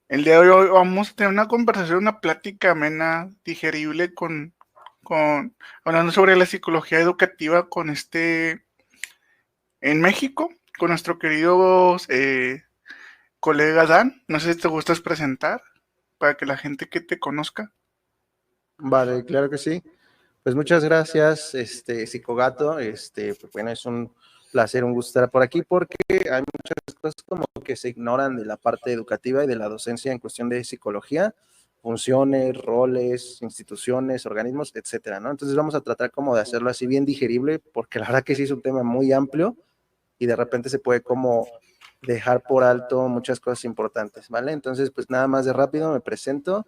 El día de hoy vamos a tener una conversación, una plática amena, digerible hablando sobre la psicología educativa en México, con nuestro querido colega Dan. No sé si te gustas presentar para que la gente que te conozca. Vale, claro que sí. Pues muchas gracias, Psicogato. Pues bueno, es un placer, un gusto estar por aquí porque hay muchas cosas como que se ignoran de la parte educativa y de la docencia en cuestión de psicología, funciones, roles, instituciones, organismos, etcétera, ¿no? Entonces vamos a tratar como de hacerlo así bien digerible, porque la verdad que sí es un tema muy amplio y de repente se puede como dejar por alto muchas cosas importantes, ¿vale? Entonces, pues nada más de rápido me presento.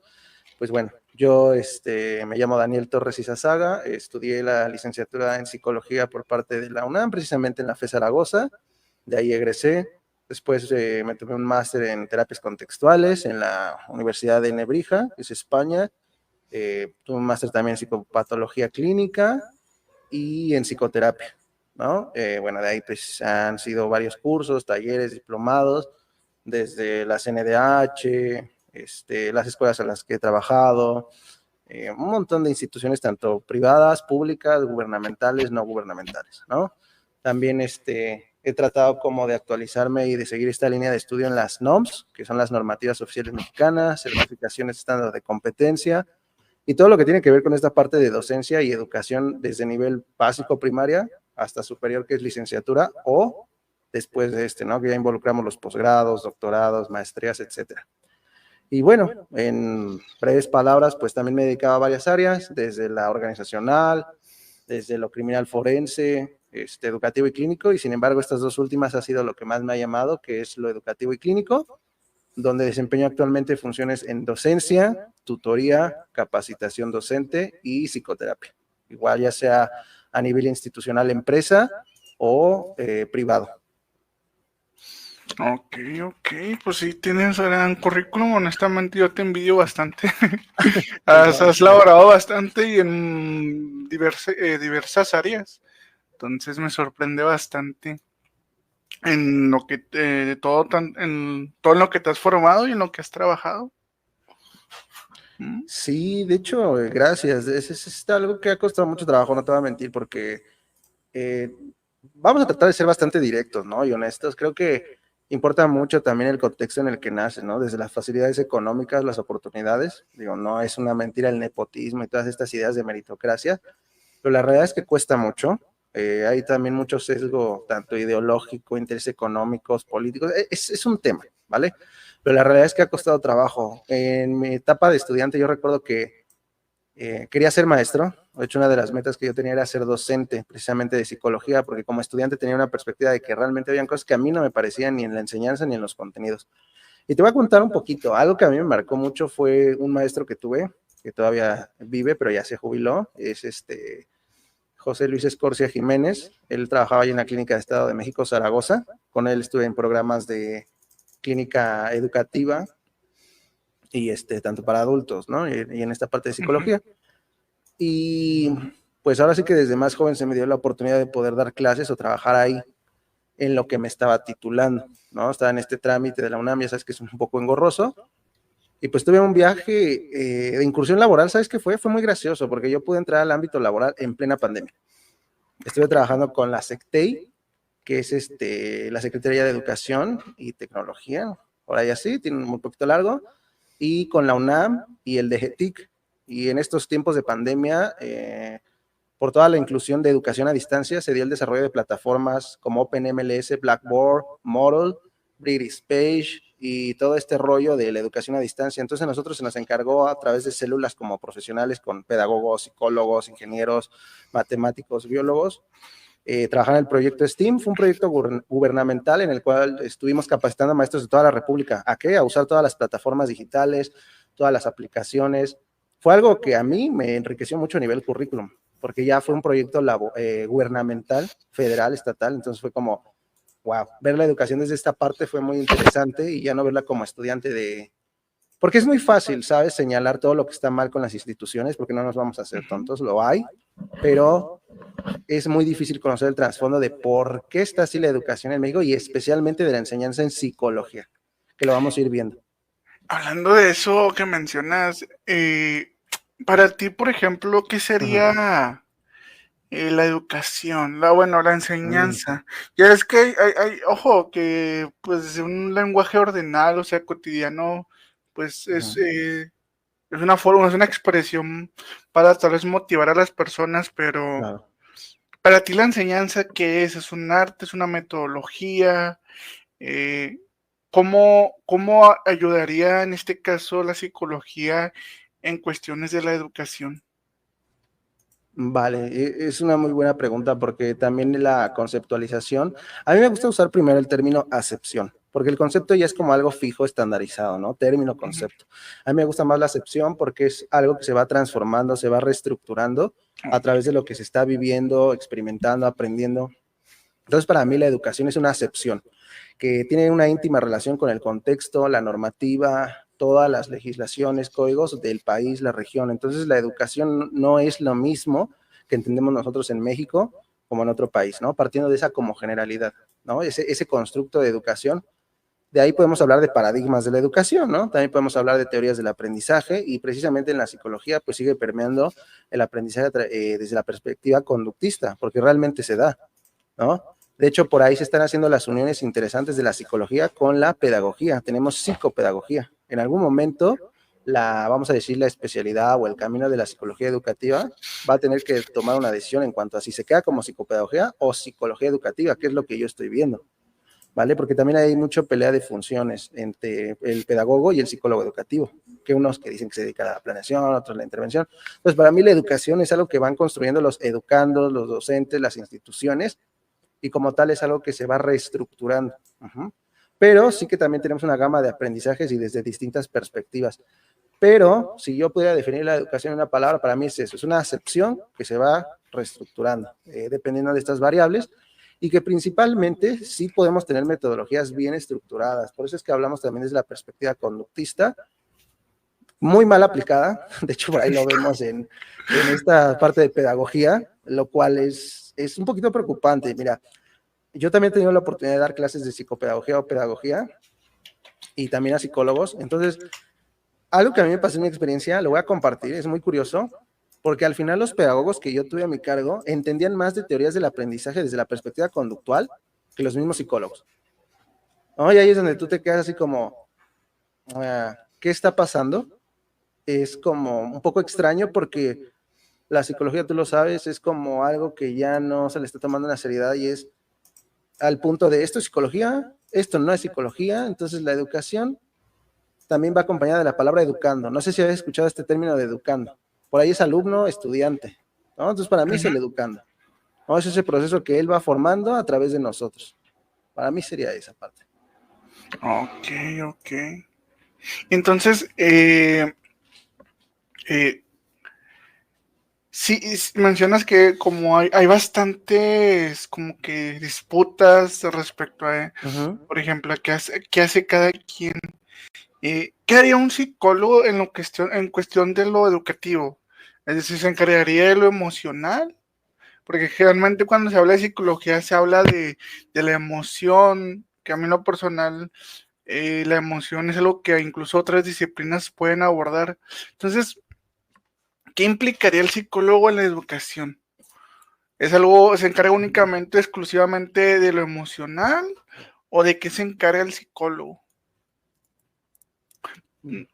Pues bueno, yo me llamo Daniel Torres Izazaga, estudié la licenciatura en psicología por parte de la UNAM, precisamente en la FE Zaragoza, de ahí egresé. Después me tomé un máster en terapias contextuales en la Universidad de Nebrija, que es España. Tuve un máster también en psicopatología clínica y en psicoterapia, ¿no? Bueno, de ahí pues han sido varios cursos, talleres, diplomados, desde la CNDH, las escuelas en las que he trabajado, un montón de instituciones, tanto privadas, públicas, gubernamentales, no gubernamentales, ¿no? También he tratado como de actualizarme y de seguir esta línea de estudio en las NOMS, que son las normativas oficiales mexicanas, certificaciones estándar de competencia, y todo lo que tiene que ver con esta parte de docencia y educación desde nivel básico primaria hasta superior, que es licenciatura, o después de ¿no? Que ya involucramos los posgrados, doctorados, maestrías, etcétera. Y bueno, en breves palabras, pues también me dedicaba a varias áreas, desde la organizacional, desde lo criminal forense, educativo y clínico, y sin embargo estas dos últimas ha sido lo que más me ha llamado, que es lo educativo y clínico, donde desempeño actualmente funciones en docencia, tutoría, capacitación docente y psicoterapia. Igual ya sea a nivel institucional, empresa o privado. Ok, ok, pues sí, tienes un gran currículum. Honestamente, yo te envidio bastante. Has laborado bastante y en diversas áreas. Entonces me sorprende bastante en lo que en todo en lo que te has formado y en lo que has trabajado. ¿Mm? Sí, de hecho, gracias. Es algo que ha costado mucho trabajo, no te voy a mentir, porque vamos a tratar de ser bastante directos, ¿no? Y honestos. Creo que importa mucho también el contexto en el que nace, ¿no? Desde las facilidades económicas, las oportunidades. Digo, no es una mentira el nepotismo y todas estas ideas de meritocracia, pero la realidad es que cuesta mucho. Hay también mucho sesgo, tanto ideológico, intereses económicos, políticos. Es un tema, ¿vale? Pero la realidad es que ha costado trabajo. En mi etapa de estudiante yo recuerdo que quería ser maestro. De hecho, una de las metas que yo tenía era ser docente, precisamente de psicología, porque como estudiante tenía una perspectiva de que realmente habían cosas que a mí no me parecían ni en la enseñanza ni en los contenidos. Y te voy a contar un poquito. Algo que a mí me marcó mucho fue un maestro que tuve, que todavía vive, pero ya se jubiló. Es José Luis Escorcia Jiménez. Él trabajaba ahí en la Clínica de Estado de México, Zaragoza. Con él estuve en programas de clínica educativa y tanto para adultos, ¿no? Y en esta parte de psicología. Y pues ahora sí que desde más joven se me dio la oportunidad de poder dar clases o trabajar ahí en lo que me estaba titulando, ¿no? Estaba en este trámite de la UNAM, ya sabes que es un poco engorroso. Y pues tuve un viaje de incursión laboral, ¿sabes qué fue? Fue muy gracioso porque yo pude entrar al ámbito laboral en plena pandemia. Estuve trabajando con la SECTEI, que es la Secretaría de Educación y Tecnología, por ahí así, tiene un muy poquito largo, y con la UNAM y el DGTIC. Y en estos tiempos de pandemia, por toda la inclusión de educación a distancia, se dio el desarrollo de plataformas como OpenMLS, Blackboard, Moodle, British Page y todo este rollo de la educación a distancia. Entonces a nosotros se nos encargó a través de células como profesionales con pedagogos, psicólogos, ingenieros, matemáticos, biólogos, trabajar en el proyecto STEAM. Fue un proyecto gubernamental en el cual estuvimos capacitando a maestros de toda la República. ¿A qué? A usar todas las plataformas digitales, todas las aplicaciones. Fue algo que a mí me enriqueció mucho a nivel currículum, porque ya fue un proyecto gubernamental, federal, estatal, entonces fue como, wow, ver la educación desde esta parte fue muy interesante y ya no verla como estudiante de... Porque es muy fácil, ¿sabes? Señalar todo lo que está mal con las instituciones, porque no nos vamos a hacer tontos, lo hay, pero es muy difícil conocer el trasfondo de por qué está así la educación en México y especialmente de la enseñanza en psicología, que lo vamos a ir viendo. Hablando de eso que mencionas, para ti, por ejemplo, ¿qué Ujú. sería la educación? La Mm, enseñanza. Ya es que ojo, que pues un lenguaje ordenado, o sea, cotidiano, pues ujú, es una forma, es una expresión para tal vez motivar a las personas, pero claro. para ti la enseñanza, ¿qué es? ¿Es un arte? ¿Es una metodología? Eh, ¿Cómo ayudaría en este caso la psicología en cuestiones de la educación? Vale, es una muy buena pregunta porque también la conceptualización, a mí me gusta usar primero el término acepción, porque el concepto ya es como algo fijo, estandarizado, ¿no? Término, Ujú. concepto. A mí me gusta más la acepción porque es algo que se va transformando, se va reestructurando a través de lo que se está viviendo, experimentando, aprendiendo. Entonces, para mí la educación es una acepción que tiene una íntima relación con el contexto, la normativa, todas las legislaciones, códigos del país, la región. Entonces, la educación no es lo mismo que entendemos nosotros en México como en otro país, ¿no? Partiendo de esa como generalidad, ¿no? Ese constructo de educación. De ahí podemos hablar de paradigmas de la educación, ¿no? También podemos hablar de teorías del aprendizaje y precisamente en la psicología pues sigue permeando el aprendizaje desde la perspectiva conductista, porque realmente se da, ¿no? De hecho, por ahí se están haciendo las uniones interesantes de la psicología con la pedagogía. Tenemos psicopedagogía. En algún momento, vamos a decir, la especialidad o el camino de la psicología educativa va a tener que tomar una decisión en cuanto a si se queda como psicopedagogía o psicología educativa, que es lo que yo estoy viendo, ¿vale? Porque también hay mucha pelea de funciones entre el pedagogo y el psicólogo educativo, que unos que dicen que se dedican a la planeación, otros a la intervención. Entonces, para mí la educación es algo que van construyendo los educandos, los docentes, las instituciones, y como tal es algo que se va reestructurando. Uh-huh. Pero sí que también tenemos una gama de aprendizajes y desde distintas perspectivas. Pero si yo pudiera definir la educación en una palabra, para mí es eso, es una acepción que se va reestructurando, dependiendo de estas variables, y que principalmente sí podemos tener metodologías bien estructuradas. Por eso es que hablamos también desde la perspectiva conductista, muy mal aplicada, de hecho por ahí lo vemos en esta parte de pedagogía, lo cual es un poquito preocupante. Mira, yo también he tenido la oportunidad de dar clases de psicopedagogía o pedagogía y también a psicólogos. Entonces, algo que a mí me pasó en mi experiencia, lo voy a compartir, es muy curioso, porque al final los pedagogos que yo tuve a mi cargo entendían más de teorías del aprendizaje desde la perspectiva conductual que los mismos psicólogos, ¿no? Y ahí es donde tú te quedas así como, ¿qué está pasando? Es como un poco extraño porque la psicología, tú lo sabes, es como algo que ya no se le está tomando una seriedad y es al punto de esto es psicología, esto no es psicología, entonces la educación también va acompañada de la palabra educando. No sé si habéis escuchado este término de educando. Por ahí es alumno, estudiante, ¿no? Entonces para mí es Ujú. el educando, ¿no? Es ese proceso que él va formando a través de nosotros. Para mí sería esa parte. Ok, ok. Entonces, eh, sí, mencionas que como hay bastantes como que disputas respecto a, Uh -huh. por ejemplo, qué hace cada quien. ¿Qué haría un psicólogo en cuestión de lo educativo? Es decir, ¿se encargaría de lo emocional? Porque generalmente cuando se habla de psicología se habla de la emoción, que a mí en lo personal la emoción es algo que incluso otras disciplinas pueden abordar. Entonces, ¿qué implicaría el psicólogo en la educación? ¿Es algo, se encarga únicamente, exclusivamente de lo emocional o de qué se encarga el psicólogo? ¿Mm?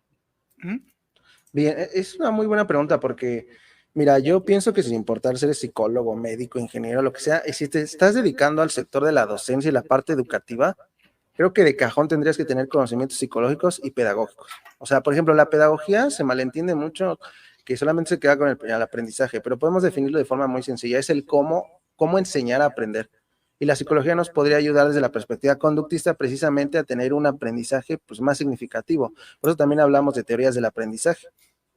Bien, es una muy buena pregunta porque, mira, yo pienso que sin importar si eres psicólogo, médico, ingeniero, lo que sea, y si te estás dedicando al sector de la docencia y la parte educativa, creo que de cajón tendrías que tener conocimientos psicológicos y pedagógicos. O sea, por ejemplo, la pedagogía se malentiende mucho que solamente se queda con el aprendizaje, pero podemos definirlo de forma muy sencilla. Es el cómo enseñar a aprender. Y la psicología nos podría ayudar desde la perspectiva conductista precisamente a tener un aprendizaje pues, más significativo. Por eso también hablamos de teorías del aprendizaje.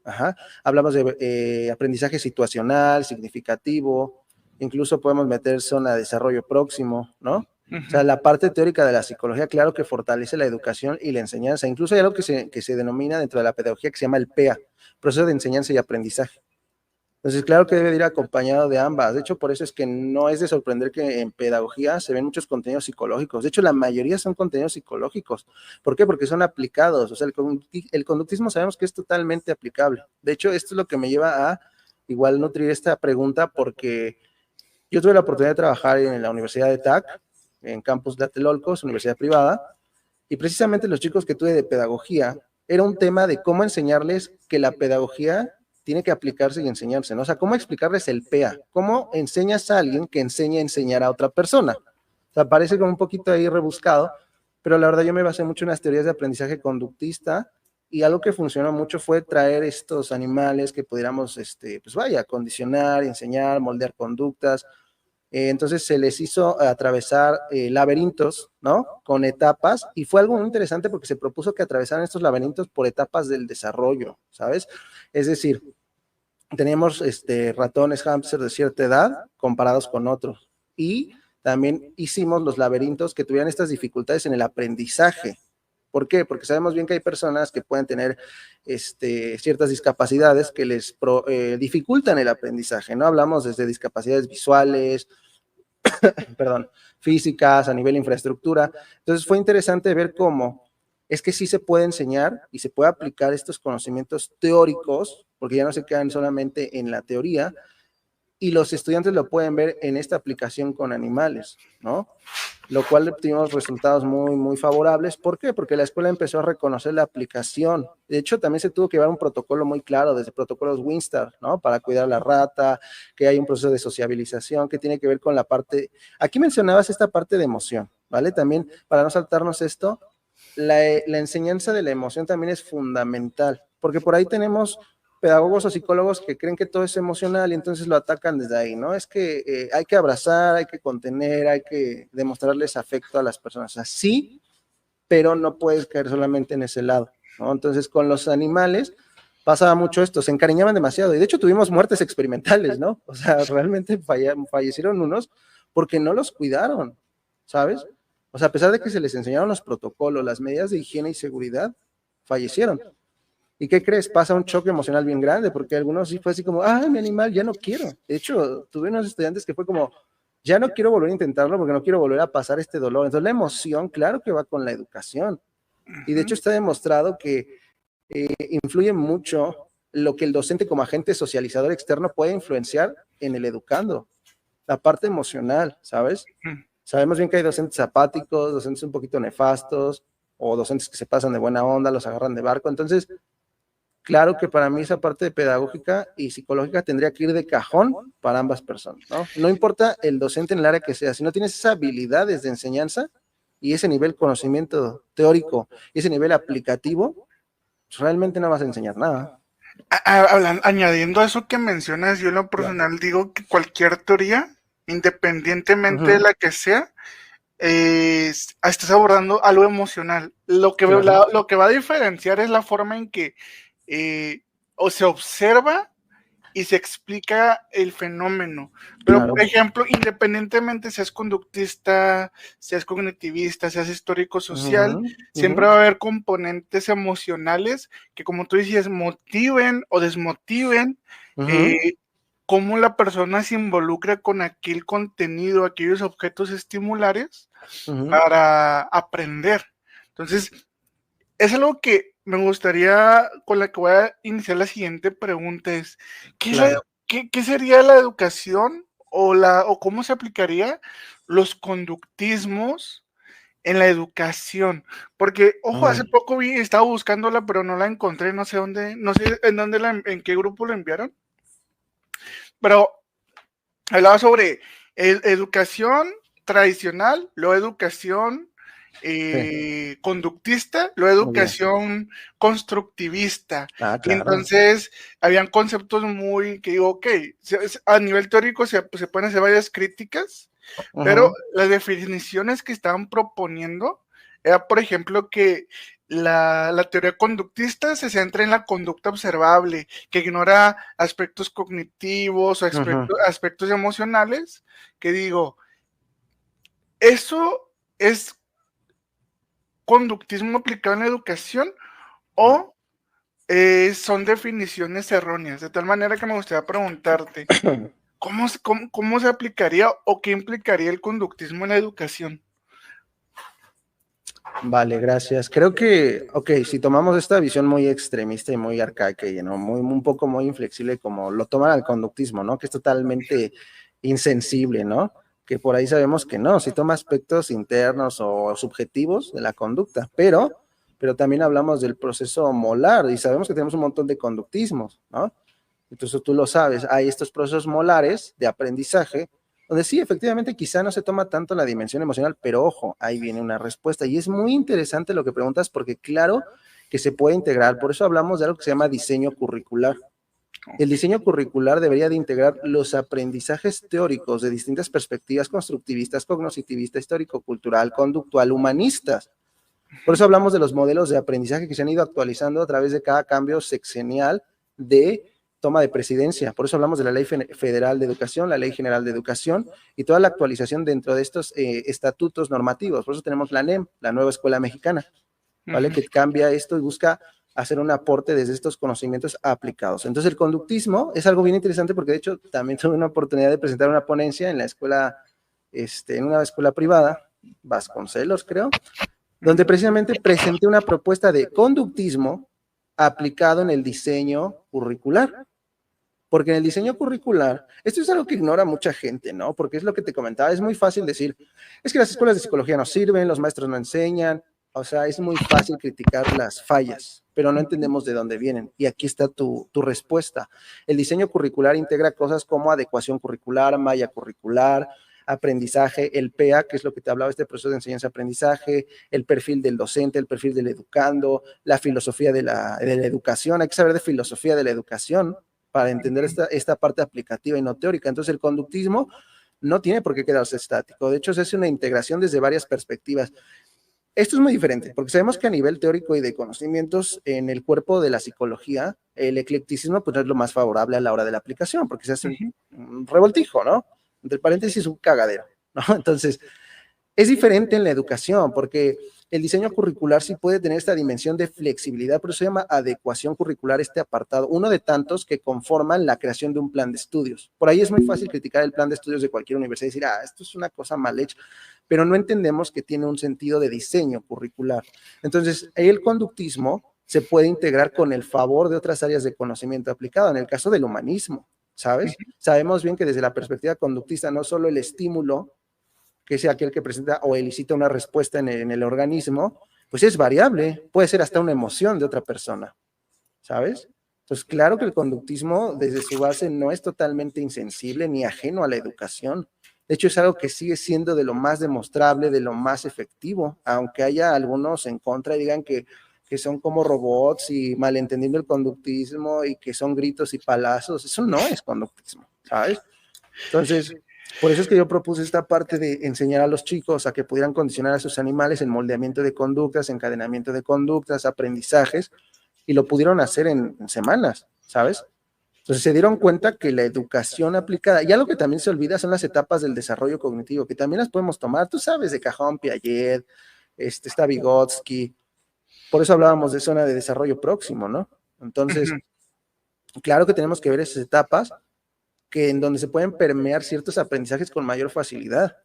Ajá. Hablamos de aprendizaje situacional, significativo, incluso podemos meter zona de desarrollo próximo, ¿no? O sea, Ujú. la parte teórica de la psicología, claro que fortalece la educación y la enseñanza. Incluso hay algo que se denomina dentro de la pedagogía que se llama el PEA, proceso de enseñanza y aprendizaje. Entonces, claro que debe de ir acompañado de ambas. De hecho, por eso es que no es de sorprender que en pedagogía se ven muchos contenidos psicológicos. De hecho, la mayoría son contenidos psicológicos. ¿Por qué? Porque son aplicados. O sea, el conductismo sabemos que es totalmente aplicable. De hecho, esto es lo que me lleva a igual nutrir esta pregunta, porque yo tuve la oportunidad de trabajar en la Universidad de TAC, en campus de Tlatelolco, es universidad privada, y precisamente los chicos que tuve de pedagogía, era un tema de cómo enseñarles que la pedagogía tiene que aplicarse y enseñarse, ¿no? O sea, cómo explicarles el PEA, cómo enseñas a alguien que enseña a enseñar a otra persona. O sea, parece como un poquito ahí rebuscado, pero la verdad yo me basé mucho en las teorías de aprendizaje conductista, y algo que funcionó mucho fue traer estos animales que pudiéramos, pues vaya, condicionar, enseñar, moldear conductas. Entonces se les hizo atravesar laberintos, ¿no? Con etapas, y fue algo muy interesante porque se propuso que atravesaran estos laberintos por etapas del desarrollo, ¿sabes? Es decir, teníamos ratones hámster de cierta edad comparados con otros, y también hicimos los laberintos que tuvieran estas dificultades en el aprendizaje. ¿Por qué? Porque sabemos bien que hay personas que pueden tener ciertas discapacidades que les dificultan el aprendizaje, ¿no? Hablamos desde discapacidades visuales, perdón, físicas, a nivel infraestructura. Entonces fue interesante ver cómo es que sí se puede enseñar y se puede aplicar estos conocimientos teóricos, porque ya no se quedan solamente en la teoría, y los estudiantes lo pueden ver en esta aplicación con animales, ¿no? Lo cual obtuvimos resultados muy, muy favorables. ¿Por qué? Porque la escuela empezó a reconocer la aplicación. De hecho, también se tuvo que llevar un protocolo muy claro, desde protocolos Winstar, ¿no? Para cuidar a la rata, que hay un proceso de sociabilización que tiene que ver con la parte, aquí mencionabas esta parte de emoción, ¿vale? También, para no saltarnos esto, la enseñanza de la emoción también es fundamental, porque por ahí tenemos pedagogos o psicólogos que creen que todo es emocional y entonces lo atacan desde ahí, ¿no? Es que hay que abrazar, hay que contener, hay que demostrarles afecto a las personas. Así, pero no puedes caer solamente en ese lado, ¿no? Entonces, con los animales pasaba mucho esto, se encariñaban demasiado, y de hecho tuvimos muertes experimentales, ¿no? O sea, realmente fallecieron unos porque no los cuidaron, ¿sabes? O sea, a pesar de que se les enseñaron los protocolos, las medidas de higiene y seguridad, fallecieron. ¿Y qué crees? Pasa un choque emocional bien grande, porque algunos sí fue así como, mi animal, ya no quiero. De hecho, tuve unos estudiantes que fue como, ya no quiero volver a intentarlo porque no quiero volver a pasar este dolor. Entonces, la emoción, claro que va con la educación. Y de hecho está demostrado que influye mucho lo que el docente como agente socializador externo puede influenciar en el educando, la parte emocional, ¿sabes? Sabemos bien que hay docentes apáticos, docentes un poquito nefastos, o docentes que se pasan de buena onda, los agarran de barco. Entonces, claro que para mí esa parte pedagógica y psicológica tendría que ir de cajón para ambas personas, ¿no? No importa el docente en el área que sea, si no tienes esas habilidades de enseñanza y ese nivel conocimiento teórico y ese nivel aplicativo, pues realmente no vas a enseñar nada. Añadiendo a eso que mencionas, yo en lo Claro. personal digo que cualquier teoría, independientemente de Ujú, la que sea, estás abordando algo emocional. claro. Lo que va a diferenciar es la forma en que o se observa y se explica el fenómeno. Pero, por Claro. ejemplo, independientemente seas conductista, seas cognitivista, seas histórico social, Ujú, siempre ujú, va a haber componentes emocionales que, como tú dices, motiven o desmotiven ujú, eh, cómo la persona se involucra con aquel contenido, aquellos objetos estimulares ujú, para aprender. Entonces, es algo que me gustaría, con la que voy a iniciar la siguiente pregunta es, ¿qué, es claro. qué sería la educación o cómo se aplicaría los conductismos en la educación? Porque, ojo, hace Ujú, poco estaba buscándola, pero no la encontré, no sé en dónde en qué grupo la enviaron, pero hablaba sobre educación tradicional, luego educación sí, conductista, luego muy bien. educación constructivista. Y Claro. entonces habían conceptos muy que digo, ok, a nivel teórico se pueden hacer varias críticas, pero Ujú, las definiciones que estaban proponiendo era, por ejemplo, que la teoría conductista se centra en la conducta observable, que ignora aspectos cognitivos o ujú, aspectos emocionales, que digo, ¿eso es conductismo aplicado en la educación ujú. o Son definiciones erróneas, de tal manera que me gustaría preguntarte, ¿cómo se aplicaría o qué implicaría el conductismo en la educación? Vale, gracias. Creo que, ok, si tomamos esta visión muy extremista y muy arcaica y ¿no? Un poco muy inflexible como lo toman al conductismo, ¿no? Que es totalmente insensible, ¿no? Que por ahí sabemos que no, si toma aspectos internos o subjetivos de la conducta, pero también hablamos del proceso molar y sabemos que tenemos un montón de conductismos, ¿no? Entonces tú lo sabes, hay estos procesos molares de aprendizaje donde sí, efectivamente, quizá no se toma tanto la dimensión emocional, pero ojo, ahí viene una respuesta. Y es muy interesante lo que preguntas porque claro que se puede integrar. Por eso hablamos de algo que se llama diseño curricular. El diseño curricular debería de integrar los aprendizajes teóricos de distintas perspectivas constructivistas, cognoscitivista, histórico-cultural, conductual, humanistas. Por eso hablamos de los modelos de aprendizaje que se han ido actualizando a través de cada cambio sexenial de toma de presidencia. Por eso hablamos de la Ley Federal de Educación, la Ley General de Educación y toda la actualización dentro de estos estatutos normativos. Por eso tenemos la NEM, la Nueva Escuela Mexicana, ¿vale? Que cambia esto y busca hacer un aporte desde estos conocimientos aplicados. Entonces el conductismo es algo bien interesante porque de hecho también tuve una oportunidad de presentar una ponencia en la escuela, en una escuela privada, Vasconcelos creo, donde precisamente presenté una propuesta de conductismo aplicado en el diseño curricular. Porque en el diseño curricular, esto es algo que ignora mucha gente, ¿no? Porque es lo que te comentaba, es muy fácil decir, es que las escuelas de psicología no sirven, los maestros no enseñan, o sea, es muy fácil criticar las fallas, pero no entendemos de dónde vienen. Y aquí está tu respuesta. El diseño curricular integra cosas como adecuación curricular, malla curricular, aprendizaje, el PEA, que es lo que te hablaba, este proceso de enseñanza-aprendizaje, el perfil del docente, el perfil del educando, la filosofía de la educación. Hay que saber de filosofía de la educación para entender esta parte aplicativa y no teórica. Entonces, el conductismo no tiene por qué quedarse estático. De hecho, se hace una integración desde varias perspectivas. Esto es muy diferente, porque sabemos que a nivel teórico y de conocimientos en el cuerpo de la psicología, el eclecticismo pues, no es lo más favorable a la hora de la aplicación, porque se hace un revoltijo, ¿no? Entre paréntesis, un cagadero, ¿no? Entonces, es diferente en la educación, porque el diseño curricular sí puede tener esta dimensión de flexibilidad, por eso se llama adecuación curricular este apartado, uno de tantos que conforman la creación de un plan de estudios. Por ahí es muy fácil criticar el plan de estudios de cualquier universidad y decir, esto es una cosa mal hecha, pero no entendemos que tiene un sentido de diseño curricular. Entonces, el conductismo se puede integrar con el favor de otras áreas de conocimiento aplicado, en el caso del humanismo, ¿sabes? Sabemos bien que desde la perspectiva conductista no solo el estímulo que es aquel que presenta o elicita una respuesta en el organismo, pues es variable, puede ser hasta una emoción de otra persona, ¿sabes? Entonces, claro que el conductismo desde su base no es totalmente insensible ni ajeno a la educación. De hecho, es algo que sigue siendo de lo más demostrable, de lo más efectivo, aunque haya algunos en contra y digan que son como robots y malentendiendo el conductismo y que son gritos y palazos. Eso no es conductismo, ¿sabes? Entonces, por eso es que yo propuse esta parte de enseñar a los chicos a que pudieran condicionar a sus animales en moldeamiento de conductas, encadenamiento de conductas, aprendizajes, y lo pudieron hacer en semanas, ¿sabes? Entonces se dieron cuenta que la educación aplicada, y algo que también se olvida son las etapas del desarrollo cognitivo, que también las podemos tomar, tú sabes, de Cajón, Piaget, está Vygotsky, por eso hablábamos de zona de desarrollo próximo, ¿no? Entonces, claro que tenemos que ver esas etapas, que en donde se pueden permear ciertos aprendizajes con mayor facilidad,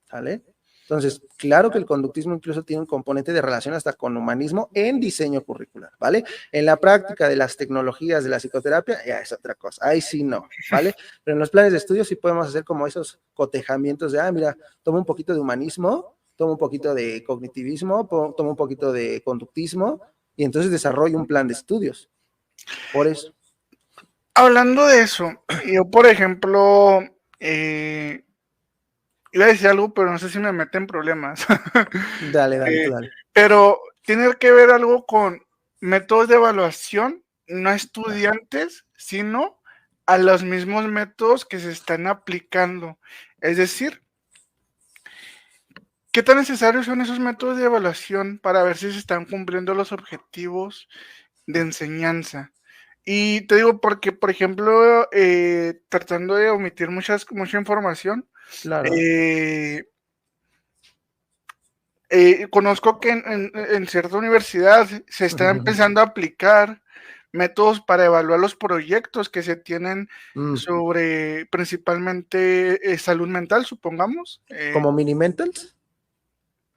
¿sale? Entonces, claro que el conductismo incluso tiene un componente de relación hasta con humanismo en diseño curricular, ¿vale? En la práctica de las tecnologías de la psicoterapia, ya es otra cosa, ahí sí no, ¿vale? Pero en los planes de estudio sí podemos hacer como esos cotejamientos de, mira, toma un poquito de humanismo, toma un poquito de cognitivismo, toma un poquito de conductismo, y entonces desarrollo un plan de estudios. Por eso. Hablando de eso, yo por ejemplo, iba a decir algo, pero no sé si me mete en problemas. Dale, tú dale. Pero tiene que ver algo con métodos de evaluación, no a estudiantes, sino a los mismos métodos que se están aplicando. Es decir, ¿qué tan necesarios son esos métodos de evaluación para ver si se están cumpliendo los objetivos de enseñanza? Y te digo porque, por ejemplo, tratando de omitir mucha información, Claro. Conozco que en cierta universidad se está empezando a aplicar métodos para evaluar los proyectos que se tienen Mm, sobre principalmente salud mental, supongamos. ¿Como mini mentals?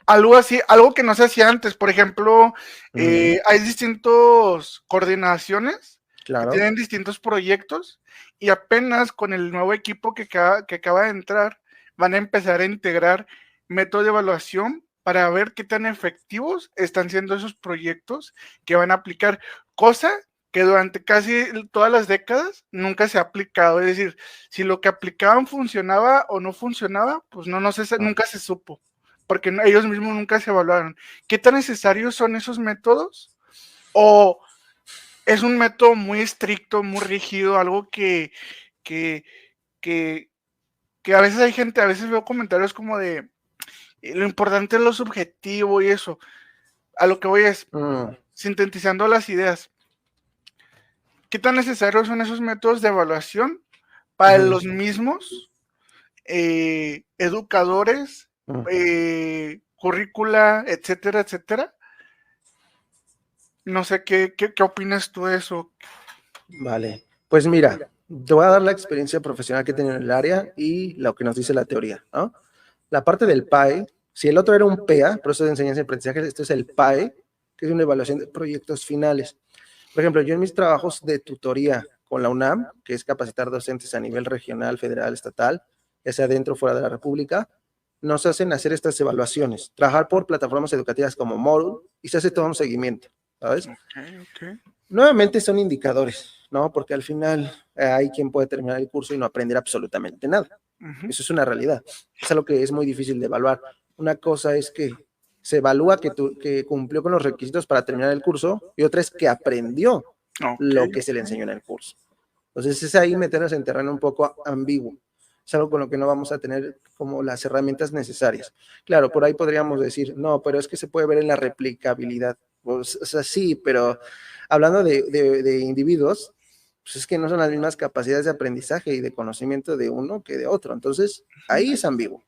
Algo así, algo que no se hacía antes. Por ejemplo, Mm, hay distintos coordinaciones que claro. tienen distintos proyectos y apenas con el nuevo equipo que acaba de entrar, van a empezar a integrar métodos de evaluación para ver qué tan efectivos están siendo esos proyectos que van a aplicar, cosa que durante casi todas las décadas nunca se ha aplicado. Es decir, si lo que aplicaban funcionaba o no funcionaba, pues Ah, nunca se supo porque ellos mismos nunca se evaluaron. ¿Qué tan necesarios son esos métodos? ¿O es un método muy estricto, muy rígido, algo que, que, que a veces hay gente, a veces veo comentarios como de lo importante es lo subjetivo y eso? A lo que voy es mm, sintetizando las ideas. ¿Qué tan necesarios son esos métodos de evaluación para ujú, los mismos educadores, mm. currícula, etcétera, etcétera? No sé qué opinas tú de eso. Vale, pues mira, te voy a dar la experiencia profesional que he tenido en el área y lo que nos dice la teoría, ¿no? La parte del PAE, si el otro era un PEA, proceso de enseñanza y aprendizaje, esto es el PAE, que es una evaluación de proyectos finales. Por ejemplo, yo en mis trabajos de tutoría con la UNAM, que es capacitar docentes a nivel regional, federal, estatal, ya sea dentro o fuera de la República, nos hacen hacer estas evaluaciones, trabajar por plataformas educativas como Moodle y se hace todo un seguimiento, ¿sabes? Ok, ok. Nuevamente son indicadores, ¿no? Porque al final hay quien puede terminar el curso y no aprender absolutamente nada. Ujú. Eso es una realidad. Es algo que es muy difícil de evaluar. Una cosa es que se evalúa que cumplió con los requisitos para terminar el curso y otra es que aprendió Ok, lo que se le ok. enseñó en el curso. Entonces es ahí meternos en terreno un poco ambiguo. Es algo con lo que no vamos a tener como las herramientas necesarias. Claro, por ahí podríamos decir, no, pero es que se puede ver en la replicabilidad. Pues, o sea, sí, pero hablando de individuos, pues es que no son las mismas capacidades de aprendizaje y de conocimiento de uno que de otro. Entonces, ahí es ambiguo.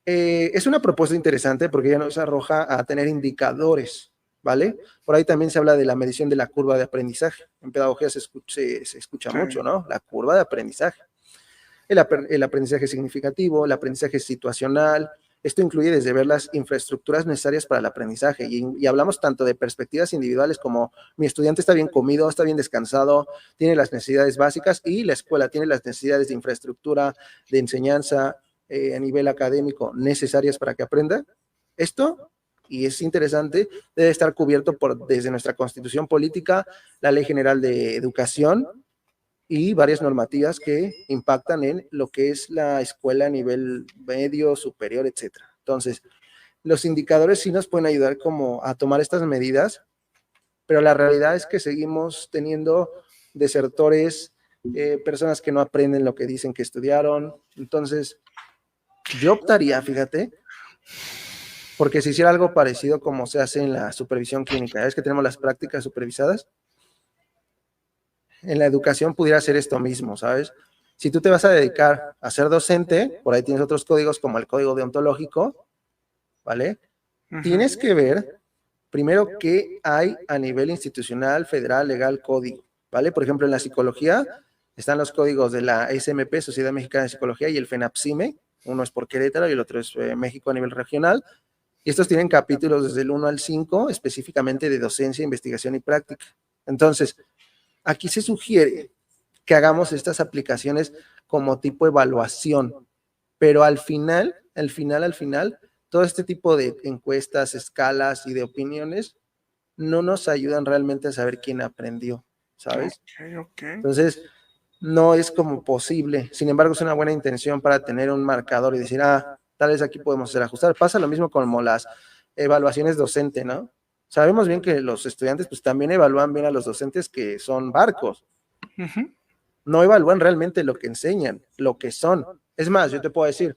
Es una propuesta interesante porque ya nos arroja a tener indicadores, ¿vale? Por ahí también se habla de la medición de la curva de aprendizaje. En pedagogía se escucha Sí. mucho, ¿no? La curva de aprendizaje. El aprendizaje significativo, el aprendizaje situacional. Esto incluye desde ver las infraestructuras necesarias para el aprendizaje y hablamos tanto de perspectivas individuales como mi estudiante está bien comido, está bien descansado, tiene las necesidades básicas y la escuela tiene las necesidades de infraestructura, de enseñanza a nivel académico necesarias para que aprenda. Esto, y es interesante, debe estar cubierto desde nuestra constitución política, la Ley General de Educación, y varias normativas que impactan en lo que es la escuela a nivel medio, superior, etcétera. Entonces, los indicadores sí nos pueden ayudar como a tomar estas medidas, pero la realidad es que seguimos teniendo desertores, personas que no aprenden lo que dicen que estudiaron. Entonces, yo optaría, fíjate, porque si hiciera algo parecido como se hace en la supervisión clínica. Es que tenemos las prácticas supervisadas. En la educación pudiera ser esto mismo, ¿sabes? Si tú te vas a dedicar a ser docente, por ahí tienes otros códigos como el código deontológico, ¿vale? Ujú. Tienes que ver primero qué hay a nivel institucional, federal, legal, código, ¿vale? Por ejemplo, en la psicología están los códigos de la SMP, Sociedad Mexicana de Psicología, y el FENAPSIME, uno es por Querétaro y el otro es México a nivel regional, y estos tienen capítulos desde el 1 al 5, específicamente de docencia, investigación y práctica. Entonces, aquí se sugiere que hagamos estas aplicaciones como tipo evaluación, pero al final, todo este tipo de encuestas, escalas y de opiniones no nos ayudan realmente a saber quién aprendió, ¿sabes? Ok, ok. Entonces, no es como posible. Sin embargo, es una buena intención para tener un marcador y decir, tal vez aquí podemos hacer ajustar. Pasa lo mismo como las evaluaciones docente, ¿no? Sabemos bien que los estudiantes pues también evalúan bien a los docentes que son barcos, Ujú. no evalúan realmente lo que enseñan, lo que son. Es más, yo te puedo decir,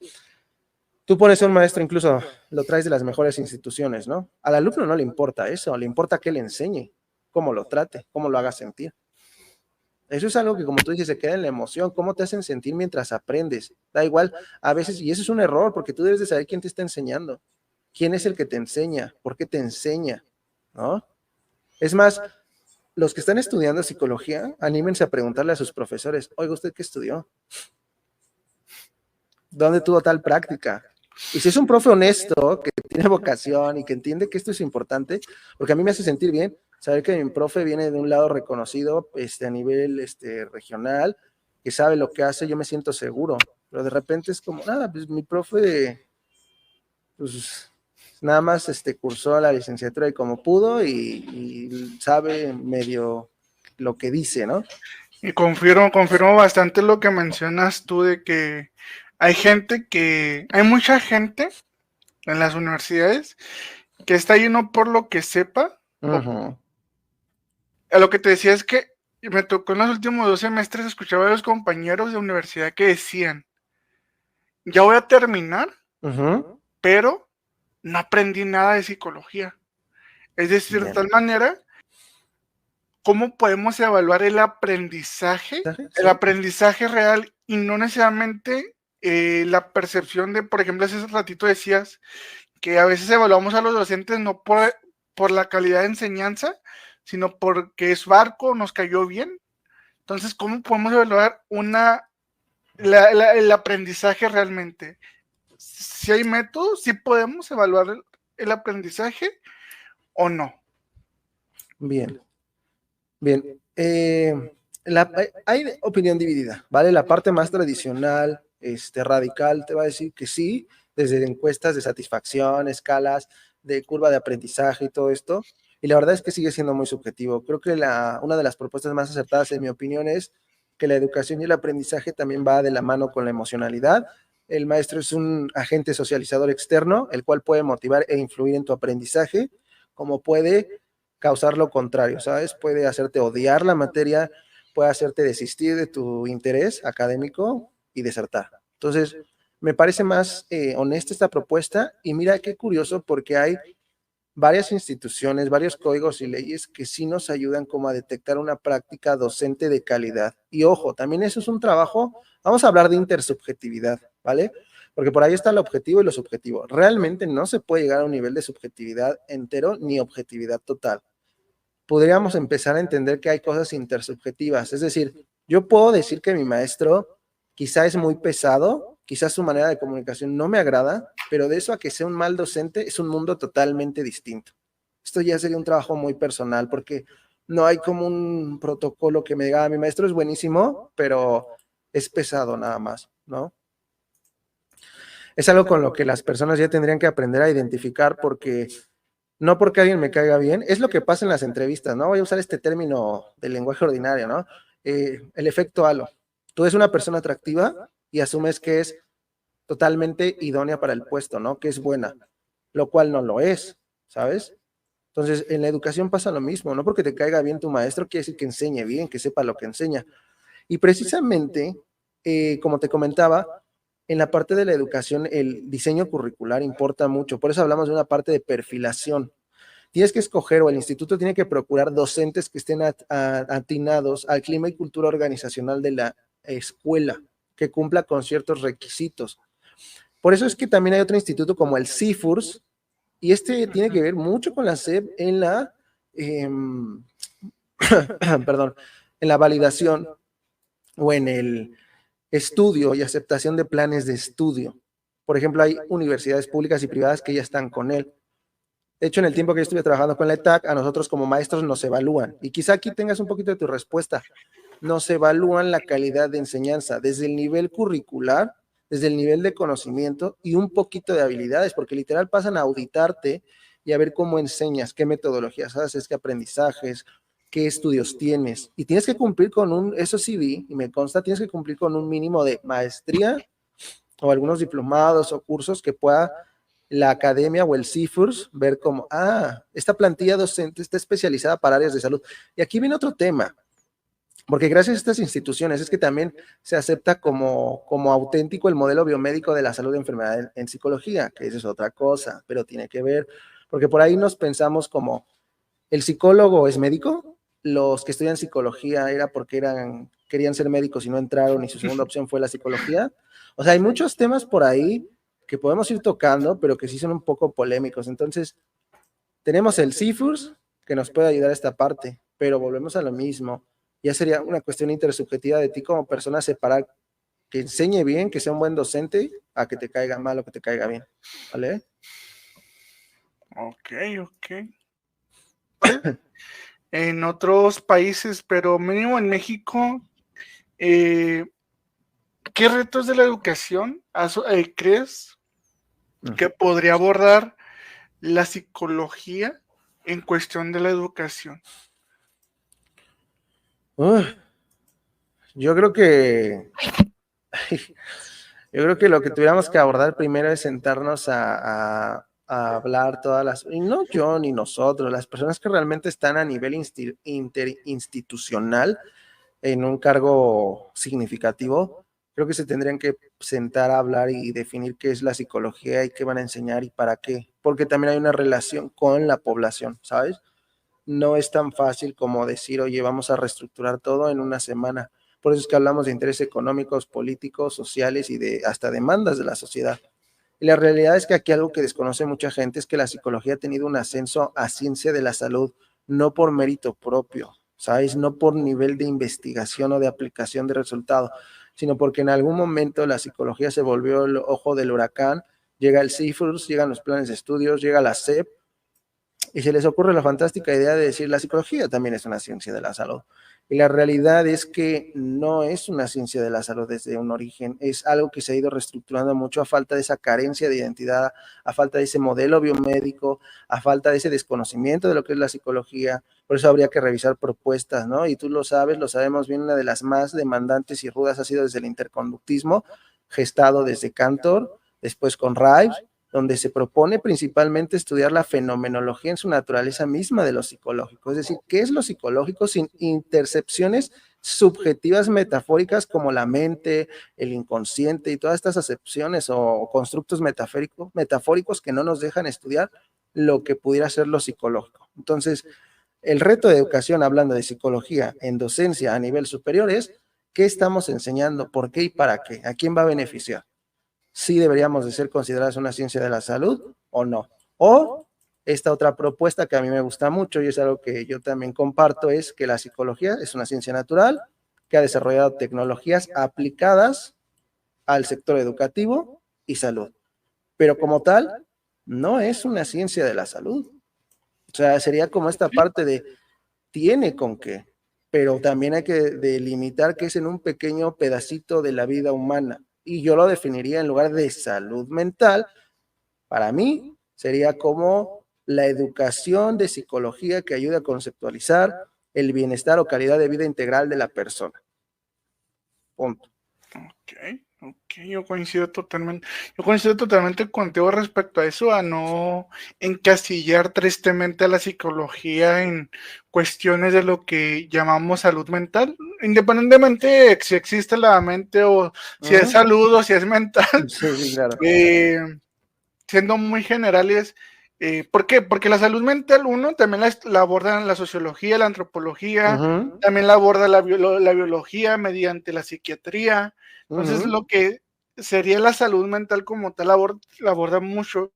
tú pones a un maestro, incluso lo traes de las mejores instituciones, ¿no? Al alumno no le importa eso, le importa que le enseñe, cómo lo trate, cómo lo haga sentir. Eso es algo que, como tú dices, se queda en la emoción, cómo te hacen sentir mientras aprendes. Da igual, a veces, y eso es un error, porque tú debes de saber quién te está enseñando, quién es el que te enseña, por qué te enseña, ¿no? Es más, los que están estudiando psicología, anímense a preguntarle a sus profesores, oiga, ¿usted qué estudió? ¿Dónde tuvo tal práctica? Y si es un profe honesto, que tiene vocación y que entiende que esto es importante, porque a mí me hace sentir bien saber que mi profe viene de un lado reconocido a nivel regional, que sabe lo que hace, yo me siento seguro, pero de repente es como, nada, pues mi profe, pues nada más cursó la licenciatura y como pudo y sabe medio lo que dice, ¿no? Y confirmo bastante lo que mencionas tú de que hay mucha gente en las universidades que está ahí no por lo que sepa. A lo que te decía es que me tocó en los últimos 2 semestres escuchar a varios compañeros de universidad que decían, ya voy a terminar, pero no aprendí nada de psicología. Es decir, de tal manera, ¿cómo podemos evaluar el aprendizaje? El aprendizaje real y no necesariamente la percepción de, por ejemplo, hace ratito decías que a veces evaluamos a los docentes no por la calidad de enseñanza, sino porque es barco, nos cayó bien. Entonces, ¿cómo podemos evaluar el aprendizaje realmente? Si hay métodos, si podemos evaluar el aprendizaje o no. Bien. Hay opinión dividida, ¿vale? La parte más tradicional, radical, te va a decir que sí, desde encuestas de satisfacción, escalas de curva de aprendizaje y todo esto, y la verdad es que sigue siendo muy subjetivo. Creo que una de las propuestas más acertadas, en mi opinión, es que la educación y el aprendizaje también va de la mano con la emocionalidad. El maestro es un agente socializador externo, el cual puede motivar e influir en tu aprendizaje, como puede causar lo contrario, ¿sabes? Puede hacerte odiar la materia, puede hacerte desistir de tu interés académico y desertar. Entonces, me parece más honesta esta propuesta y mira qué curioso porque hay varias instituciones, varios códigos y leyes que sí nos ayudan como a detectar una práctica docente de calidad. Y ojo, también eso es un trabajo, vamos a hablar de intersubjetividad, ¿vale? Porque por ahí está el objetivo y lo subjetivo. Realmente no se puede llegar a un nivel de subjetividad entero ni objetividad total. Podríamos empezar a entender que hay cosas intersubjetivas. Es decir, yo puedo decir que mi maestro quizá es muy pesado, quizás su manera de comunicación no me agrada, pero de eso a que sea un mal docente es un mundo totalmente distinto. Esto ya sería un trabajo muy personal porque no hay como un protocolo que me diga, mi maestro es buenísimo, pero es pesado nada más, ¿no? Es algo con lo que las personas ya tendrían que aprender a identificar porque no porque alguien me caiga bien, es lo que pasa en las entrevistas, ¿no? Voy a usar este término del lenguaje ordinario, ¿no? El efecto halo. Tú eres una persona atractiva y asumes que es totalmente idónea para el puesto, ¿no? Que es buena, lo cual no lo es, ¿sabes? Entonces, en la educación pasa lo mismo, no porque te caiga bien tu maestro quiere decir que enseñe bien, que sepa lo que enseña. Y precisamente, como te comentaba, en la parte de la educación, el diseño curricular importa mucho. Por eso hablamos de una parte de perfilación. Tienes que escoger o el instituto tiene que procurar docentes que estén atinados al clima y cultura organizacional de la escuela, que cumpla con ciertos requisitos. Por eso es que también hay otro instituto como el CIFURS, y tiene que ver mucho con la SEP en la, perdón, en la validación o en el estudio y aceptación de planes de estudio. Por ejemplo, hay universidades públicas y privadas que ya están con él. De hecho, en el tiempo que yo estuve trabajando con la ETAC, a nosotros como maestros nos evalúan. Y quizá aquí tengas un poquito de tu respuesta. Nos evalúan la calidad de enseñanza desde el nivel curricular, desde el nivel de conocimiento y un poquito de habilidades, porque literal pasan a auditarte y a ver cómo enseñas, qué metodologías haces, qué aprendizajes, qué estudios tienes. Y tienes que cumplir con eso sí vi, y me consta, tienes que cumplir con un mínimo de maestría o algunos diplomados o cursos que pueda la academia o el CIFURS ver como, esta plantilla docente está especializada para áreas de salud. Y aquí viene otro tema, porque gracias a estas instituciones es que también se acepta como auténtico el modelo biomédico de la salud de enfermedad en psicología, que eso es otra cosa, pero tiene que ver, porque por ahí nos pensamos como, ¿el psicólogo es médico? Los que estudian psicología era porque querían ser médicos y no entraron y su segunda opción fue la psicología. O sea, hay muchos temas por ahí que podemos ir tocando, pero que sí son un poco polémicos. Entonces, tenemos el CIFURS, que nos puede ayudar a esta parte. pero volvemos a lo mismo. Ya sería una cuestión intersubjetiva de ti como persona separar que enseñe bien, que sea un buen docente, a que te caiga mal o que te caiga bien, ¿vale? Ok, ok. En otros países, pero mínimo en México, eh, ¿qué retos de la educación crees que podría abordar la psicología en cuestión de la educación? Yo creo que yo creo que lo que tuviéramos que abordar primero es sentarnos a hablar todas las, y no yo ni nosotros, las personas que realmente están a nivel interinstitucional en un cargo significativo, creo que se tendrían que sentar a hablar y definir qué es la psicología y qué van a enseñar y para qué, porque también hay una relación con la población, ¿sabes? No es tan fácil como decir, oye, vamos a reestructurar todo en una semana. Por eso es que hablamos de intereses económicos, políticos, sociales y de hasta demandas de la sociedad. Y la realidad es que aquí algo que desconoce mucha gente es que la psicología ha tenido un ascenso a ciencia de la salud, no por mérito propio, ¿sabes? No por nivel de investigación o de aplicación de resultados, sino porque en algún momento la psicología se volvió el ojo del huracán, llega el CIFRS, llegan los planes de estudios, llega la SEP, y se les ocurre la fantástica idea de decir la psicología también es una ciencia de la salud. Y la realidad es que no es una ciencia de la salud desde un origen, es algo que se ha ido reestructurando mucho a falta de esa carencia de identidad, a falta de ese modelo biomédico, a falta de ese desconocimiento de lo que es la psicología. Por eso habría que revisar propuestas, ¿no? Y tú lo sabes, lo sabemos bien, una de las más demandantes y rudas ha sido desde el interconductismo, gestado desde Cantor, después con Rives, donde se propone principalmente estudiar la fenomenología en su naturaleza misma de lo psicológico, es decir, qué es lo psicológico sin intercepciones subjetivas metafóricas como la mente, el inconsciente y todas estas acepciones o constructos metafóricos que no nos dejan estudiar lo que pudiera ser lo psicológico. Entonces, el reto de educación, hablando de psicología en docencia a nivel superior, es qué estamos enseñando, por qué y para qué, a quién va a beneficiar, si deberíamos de ser consideradas una ciencia de la salud o no. O esta otra propuesta que a mí me gusta mucho y es algo que yo también comparto, es que la psicología es una ciencia natural que ha desarrollado tecnologías aplicadas al sector educativo y salud. Pero como tal, no es una ciencia de la salud. O sea, sería como esta parte de tiene con qué, pero también hay que delimitar que es en un pequeño pedacito de la vida humana. Y yo lo definiría en lugar de salud mental, para mí sería como la educación de psicología que ayuda a conceptualizar el bienestar o calidad de vida integral de la persona. Punto. Ok, ok, yo coincido totalmente contigo respecto a eso, a no encasillar tristemente a la psicología en cuestiones de lo que llamamos salud mental, independientemente de si existe la mente o si es salud o si es mental, Sí, sí, claro. Siendo muy generales. ¿Por qué? Porque la salud mental, uno, también la aborda la sociología, la antropología, también la aborda la biología mediante la psiquiatría. Entonces, lo que sería la salud mental como tal, la aborda mucho.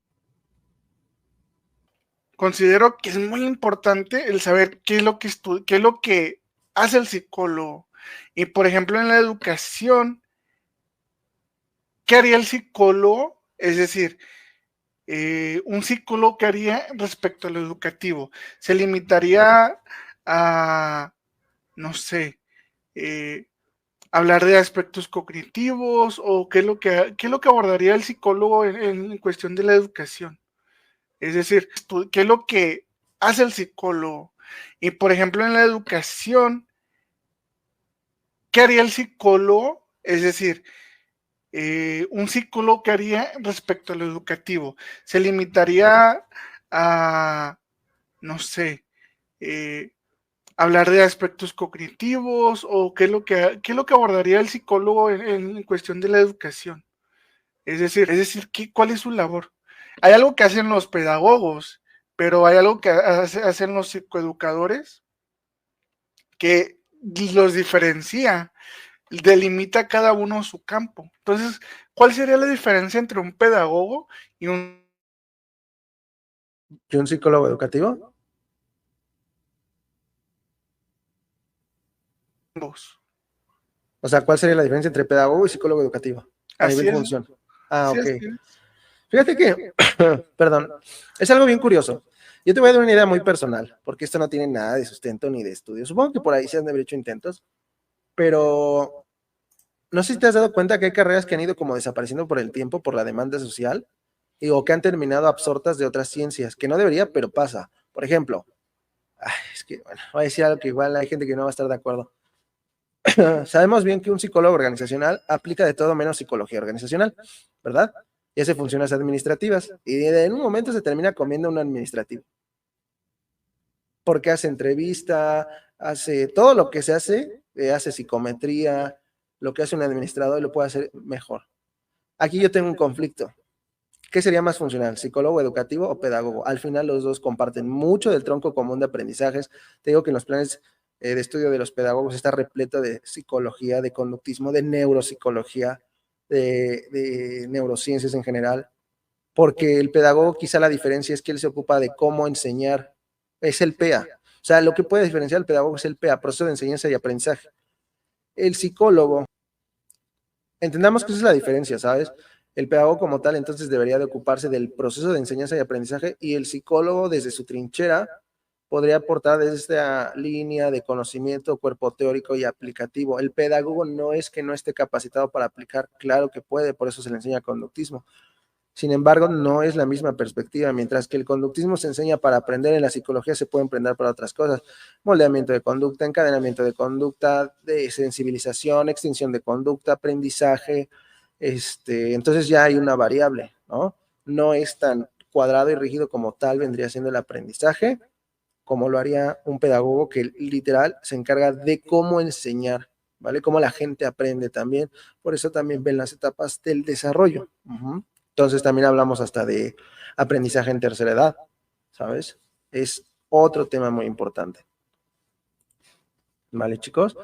Considero que es muy importante el saber qué es lo que qué es lo que hace el psicólogo. Y, por ejemplo, en la educación, ¿qué haría el psicólogo? Es decir, un psicólogo que haría respecto a lo educativo. Se limitaría a, no sé, eh, hablar de aspectos cognitivos o qué es lo que abordaría el psicólogo en cuestión de la educación. Es decir, qué es lo que hace el psicólogo. Y por ejemplo, en la educación, ¿qué haría el psicólogo? Es decir, un psicólogo que haría respecto a lo educativo. Se limitaría a, no sé, eh, hablar de aspectos cognitivos o qué es lo que abordaría el psicólogo en cuestión de la educación. Es decir, ¿cuál es su labor? Hay algo que hacen los pedagogos, pero hay algo que hacen los psicoeducadores que los diferencia, delimita cada uno su campo. Entonces, ¿cuál sería la diferencia entre un pedagogo y un... ¿Y un psicólogo educativo? Ambos. O sea, ¿cuál sería la diferencia entre pedagogo y psicólogo educativo a Así nivel es. función? Ah, Sí, ok. así es. Fíjate que, perdón, es algo bien curioso. Yo te voy a dar una idea muy personal, porque esto no tiene nada de sustento ni de estudio. Supongo que por ahí se han de haber hecho intentos, pero no sé si te has dado cuenta que hay carreras que han ido como desapareciendo por el tiempo, por la demanda social, o que han terminado absortas de otras ciencias, que no debería, pero pasa. Por ejemplo, es que, bueno, voy a decir algo que igual hay gente que no va a estar de acuerdo. Sabemos bien que un psicólogo organizacional aplica de todo menos psicología organizacional, ¿verdad? Y hace funciones administrativas. Y en un momento se termina comiendo un administrativo. Porque hace entrevista, hace todo lo que se hace psicometría, lo que hace un administrador lo puede hacer mejor. Aquí yo tengo un conflicto. ¿Qué sería más funcional, psicólogo educativo o pedagogo? Al final los dos comparten mucho del tronco común de aprendizajes. Te digo que en los planes de estudio de los pedagogos está repleto de psicología, de conductismo, de neuropsicología, de neurociencias en general, porque el pedagogo quizá la diferencia es que él se ocupa de cómo enseñar, es el PEA. O sea, lo que puede diferenciar al pedagogo es el PEA, proceso de enseñanza y aprendizaje. El psicólogo, entendamos que esa es la diferencia, ¿sabes? El pedagogo como tal entonces debería de ocuparse del proceso de enseñanza y aprendizaje y el psicólogo desde su trinchera podría aportar desde esta línea de conocimiento, cuerpo teórico y aplicativo. El pedagogo no es que no esté capacitado para aplicar, claro que puede, por eso se le enseña conductismo. Sin embargo, no es la misma perspectiva. Mientras que el conductismo se enseña para aprender, en la psicología se puede emprender para otras cosas. Moldeamiento de conducta, encadenamiento de conducta, de sensibilización, extinción de conducta, aprendizaje. Entonces ya hay una variable, ¿no? No es tan cuadrado y rígido como tal vendría siendo el aprendizaje, como lo haría un pedagogo que literal se encarga de cómo enseñar, ¿vale? Cómo la gente aprende también. Por eso también ven las etapas del desarrollo. Entonces también hablamos hasta de aprendizaje en tercera edad, ¿sabes? Es otro tema muy importante. ¿Vale, chicos?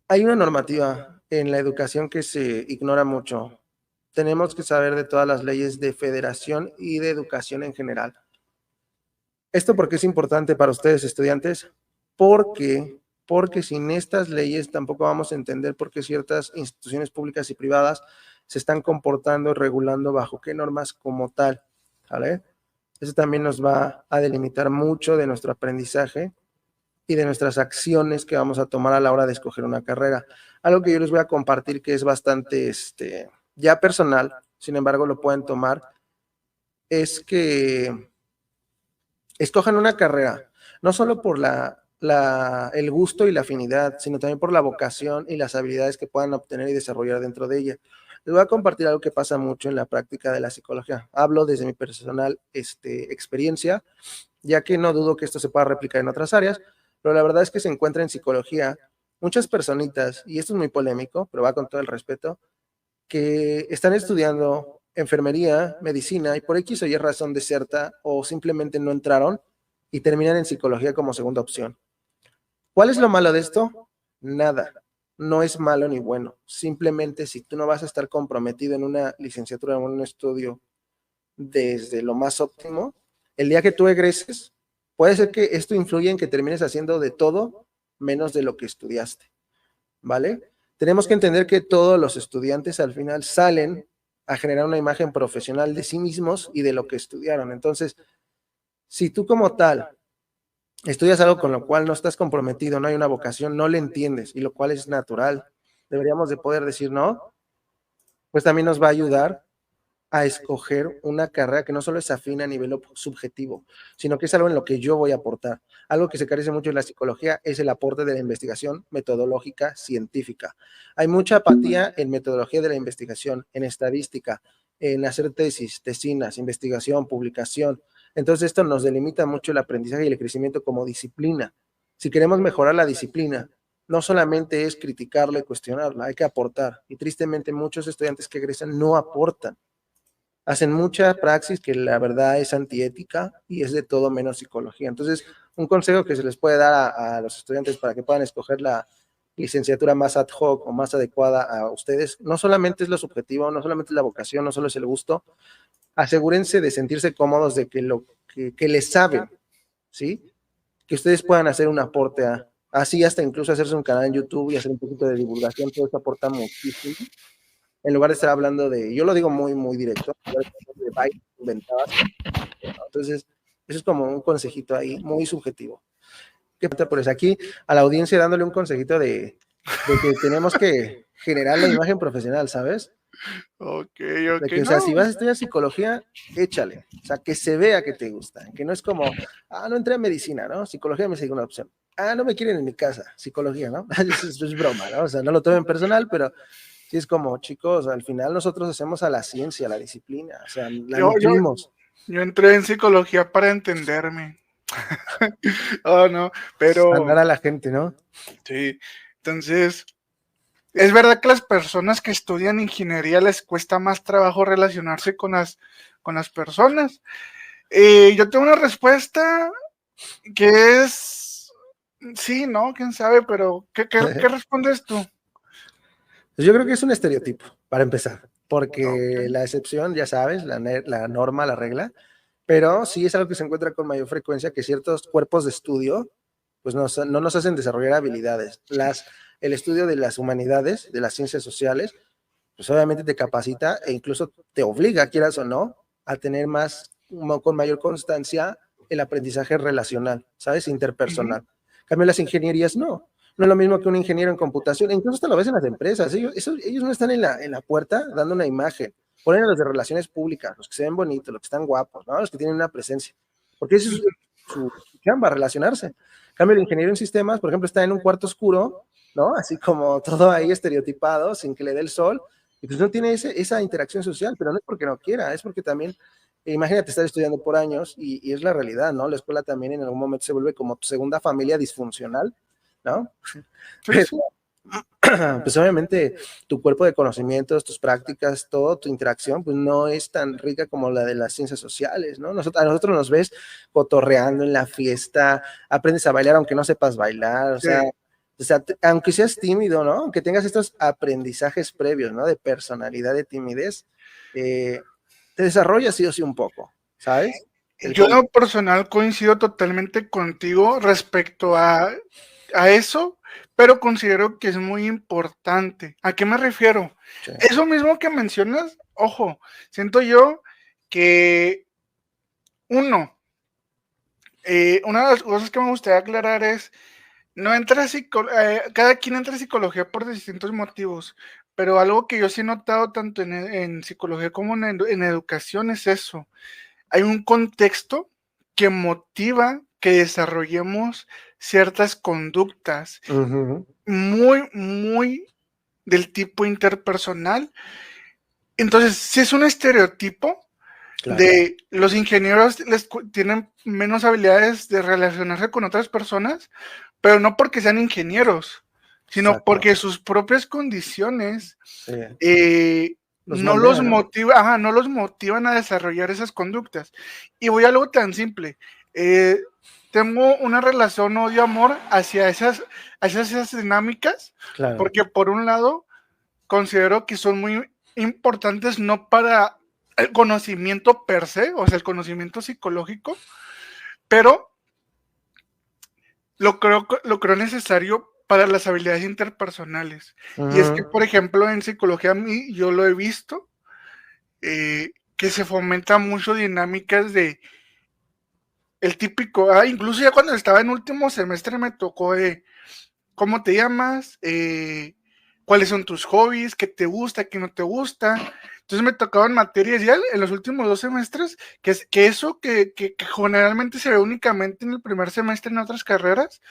Hay una normativa en la educación que se ignora mucho. Tenemos que saber de todas las leyes de federación y de educación en general. ¿Esto por qué es importante para ustedes, estudiantes? Porque sin estas leyes tampoco vamos a entender por qué ciertas instituciones públicas y privadas se están comportando y regulando bajo qué normas como tal, ¿vale? Eso también nos va a delimitar mucho de nuestro aprendizaje y de nuestras acciones que vamos a tomar a la hora de escoger una carrera. Algo que yo les voy a compartir que es bastante ya personal, sin embargo lo pueden tomar, es que escojan una carrera, no solo por el gusto y la afinidad, sino también por la vocación y las habilidades que puedan obtener y desarrollar dentro de ella. Les voy a compartir algo que pasa mucho en la práctica de la psicología. Hablo desde mi personal experiencia, ya que no dudo que esto se pueda replicar en otras áreas, pero la verdad es que se encuentra en psicología muchas personitas, y esto es muy polémico, pero va con todo el respeto, que están estudiando enfermería, medicina, y por X o Y razón deserta o simplemente no entraron y terminan en psicología como segunda opción. ¿Cuál es lo malo de esto? Nada. No es malo ni bueno. Simplemente si tú no vas a estar comprometido en una licenciatura o en un estudio desde lo más óptimo, el día que tú egreses, puede ser que esto influya en que termines haciendo de todo menos de lo que estudiaste, ¿vale? Tenemos que entender que todos los estudiantes al final salen a generar una imagen profesional de sí mismos y de lo que estudiaron. Entonces, si tú como tal estudias algo con lo cual no estás comprometido, no hay una vocación, no le entiendes, y lo cual es natural, deberíamos de poder decir no, pues también nos va a ayudar a escoger una carrera que no solo es afín a nivel subjetivo, sino que es algo en lo que yo voy a aportar. Algo que se carece mucho en la psicología es el aporte de la investigación metodológica científica. Hay mucha apatía en metodología de la investigación, en estadística, en hacer tesis, tesinas, investigación, publicación. Entonces esto nos delimita mucho el aprendizaje y el crecimiento como disciplina. Si queremos mejorar la disciplina, no solamente es criticarla y cuestionarla, hay que aportar. Y tristemente muchos estudiantes que egresan no aportan. Hacen mucha praxis que la verdad es antiética y es de todo menos psicología. Entonces, un consejo que se les puede dar a los estudiantes para que puedan escoger la licenciatura más ad hoc o más adecuada a ustedes, no solamente es lo subjetivo, no solamente es la vocación, no solo es el gusto, asegúrense de sentirse cómodos de que lo que les saben, ¿sí? Que ustedes puedan hacer un aporte a, Así hasta incluso hacerse un canal en YouTube y hacer un poquito de divulgación, todo eso aporta muchísimo. En lugar de estar hablando de, yo lo digo muy, muy directo, en lugar de estar hablando de bailes inventadas. Entonces, eso es como un consejito ahí, muy subjetivo. ¿Qué pasa por eso? Aquí a la audiencia dándole un consejito de que tenemos que generar la imagen profesional, ¿sabes? Ok, De ok, que, o sea, si no. vas a estudiar psicología, échale. O sea, que se vea que te gusta. Que no es como, no entré a medicina, ¿no? Psicología me sigue una opción. No me quieren en mi casa, psicología, ¿no? Es broma, ¿no? O sea, no lo tomen personal, pero sí es como, chicos, al final nosotros hacemos a la ciencia, a la disciplina, o sea, la Yo, yo, nutrimos. yo entré en psicología para entenderme. Oh, no, pero Andar a la gente, ¿no? sí. Entonces, es verdad que las personas que estudian ingeniería les cuesta más trabajo relacionarse con las personas. Yo tengo una respuesta que es sí, ¿no? ¿Quién sabe? Pero ¿qué respondes tú? Pues yo creo que es un estereotipo, para empezar, porque Ok. la excepción, ya sabes, la norma, la regla, pero sí es algo que se encuentra con mayor frecuencia que ciertos cuerpos de estudio pues no nos hacen desarrollar habilidades. El estudio de las humanidades, de las ciencias sociales, pues obviamente te capacita e incluso te obliga, quieras o no, a tener con mayor constancia el aprendizaje relacional, ¿sabes? Ujú. Interpersonal. En cambio, las ingenierías no. No es lo mismo que un ingeniero en computación, e incluso hasta lo ves en las empresas. Ellos no están en la puerta dando una imagen. Ponen a los de relaciones públicas, los que se ven bonitos, los que están guapos, ¿no? Los que tienen una presencia. Porque eso es su chamba, relacionarse. En cambio, el ingeniero en sistemas, por ejemplo, está en un cuarto oscuro, ¿no? Así como todo ahí estereotipado, sin que le dé el sol, y pues no tiene esa interacción social, pero no es porque no quiera, es porque también, imagínate estar estudiando por años y es la realidad, ¿no? La escuela también en algún momento se vuelve como tu segunda familia disfuncional, ¿no? Sí, Pero, sí. pues obviamente tu cuerpo de conocimientos, tus prácticas, todo, tu interacción, pues no es tan rica como la de las ciencias sociales, ¿no? A nosotros nos ves cotorreando en la fiesta, aprendes a bailar aunque no sepas bailar, Sí. o sea, aunque seas tímido, ¿no? Aunque tengas estos aprendizajes previos, ¿no? De personalidad, de timidez, eh, te desarrollas sí o sí un poco, ¿sabes? El Yo en lo personal coincido totalmente contigo respecto a eso, pero considero que es muy importante. ¿A qué me refiero? sí. Eso mismo que mencionas, ojo, siento yo que uno, una de las cosas que me gustaría aclarar es, no entra cada quien entra a psicología por distintos motivos, pero algo que yo sí he notado tanto en psicología como en educación es eso. Hay un contexto que motiva que desarrollemos ciertas conductas Ujú, muy, muy del tipo interpersonal. Entonces, si es un estereotipo claro, de los ingenieros tienen menos habilidades de relacionarse con otras personas, pero no porque sean ingenieros, sino exacto. porque sus propias condiciones Sí, los no los moldea, ¿no? motiva, no los motivan a desarrollar esas conductas. Y voy a algo tan simple. eh, Tengo una relación odio-amor hacia esas dinámicas, Claro. porque por un lado considero que son muy importantes no para el conocimiento per se, o sea, el conocimiento psicológico, pero lo creo necesario para las habilidades interpersonales. Y es que, Ujú, por ejemplo, en psicología a mí yo lo he visto, que se fomenta mucho dinámicas de el típico, incluso ya cuando estaba en último semestre me tocó cómo te llamas, cuáles son tus hobbies, qué te gusta, qué no te gusta. Entonces me tocaban materias ya en los últimos 2 semestres, que eso que generalmente se ve únicamente en el primer semestre en otras carreras,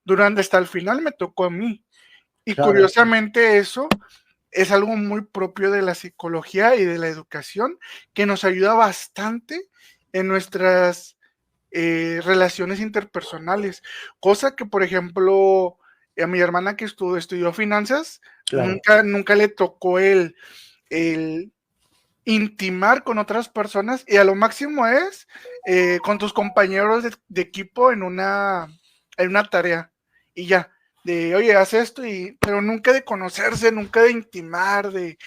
durante hasta el final me tocó a mí. Y claro. curiosamente eso es algo muy propio de la psicología y de la educación que nos ayuda bastante en nuestras relaciones interpersonales, cosa que, por ejemplo, a mi hermana que estudió finanzas, Claro. nunca le tocó el intimar con otras personas y a lo máximo es con tus compañeros de equipo en una tarea y ya, de oye, haz esto, pero nunca de conocerse, nunca de intimar, de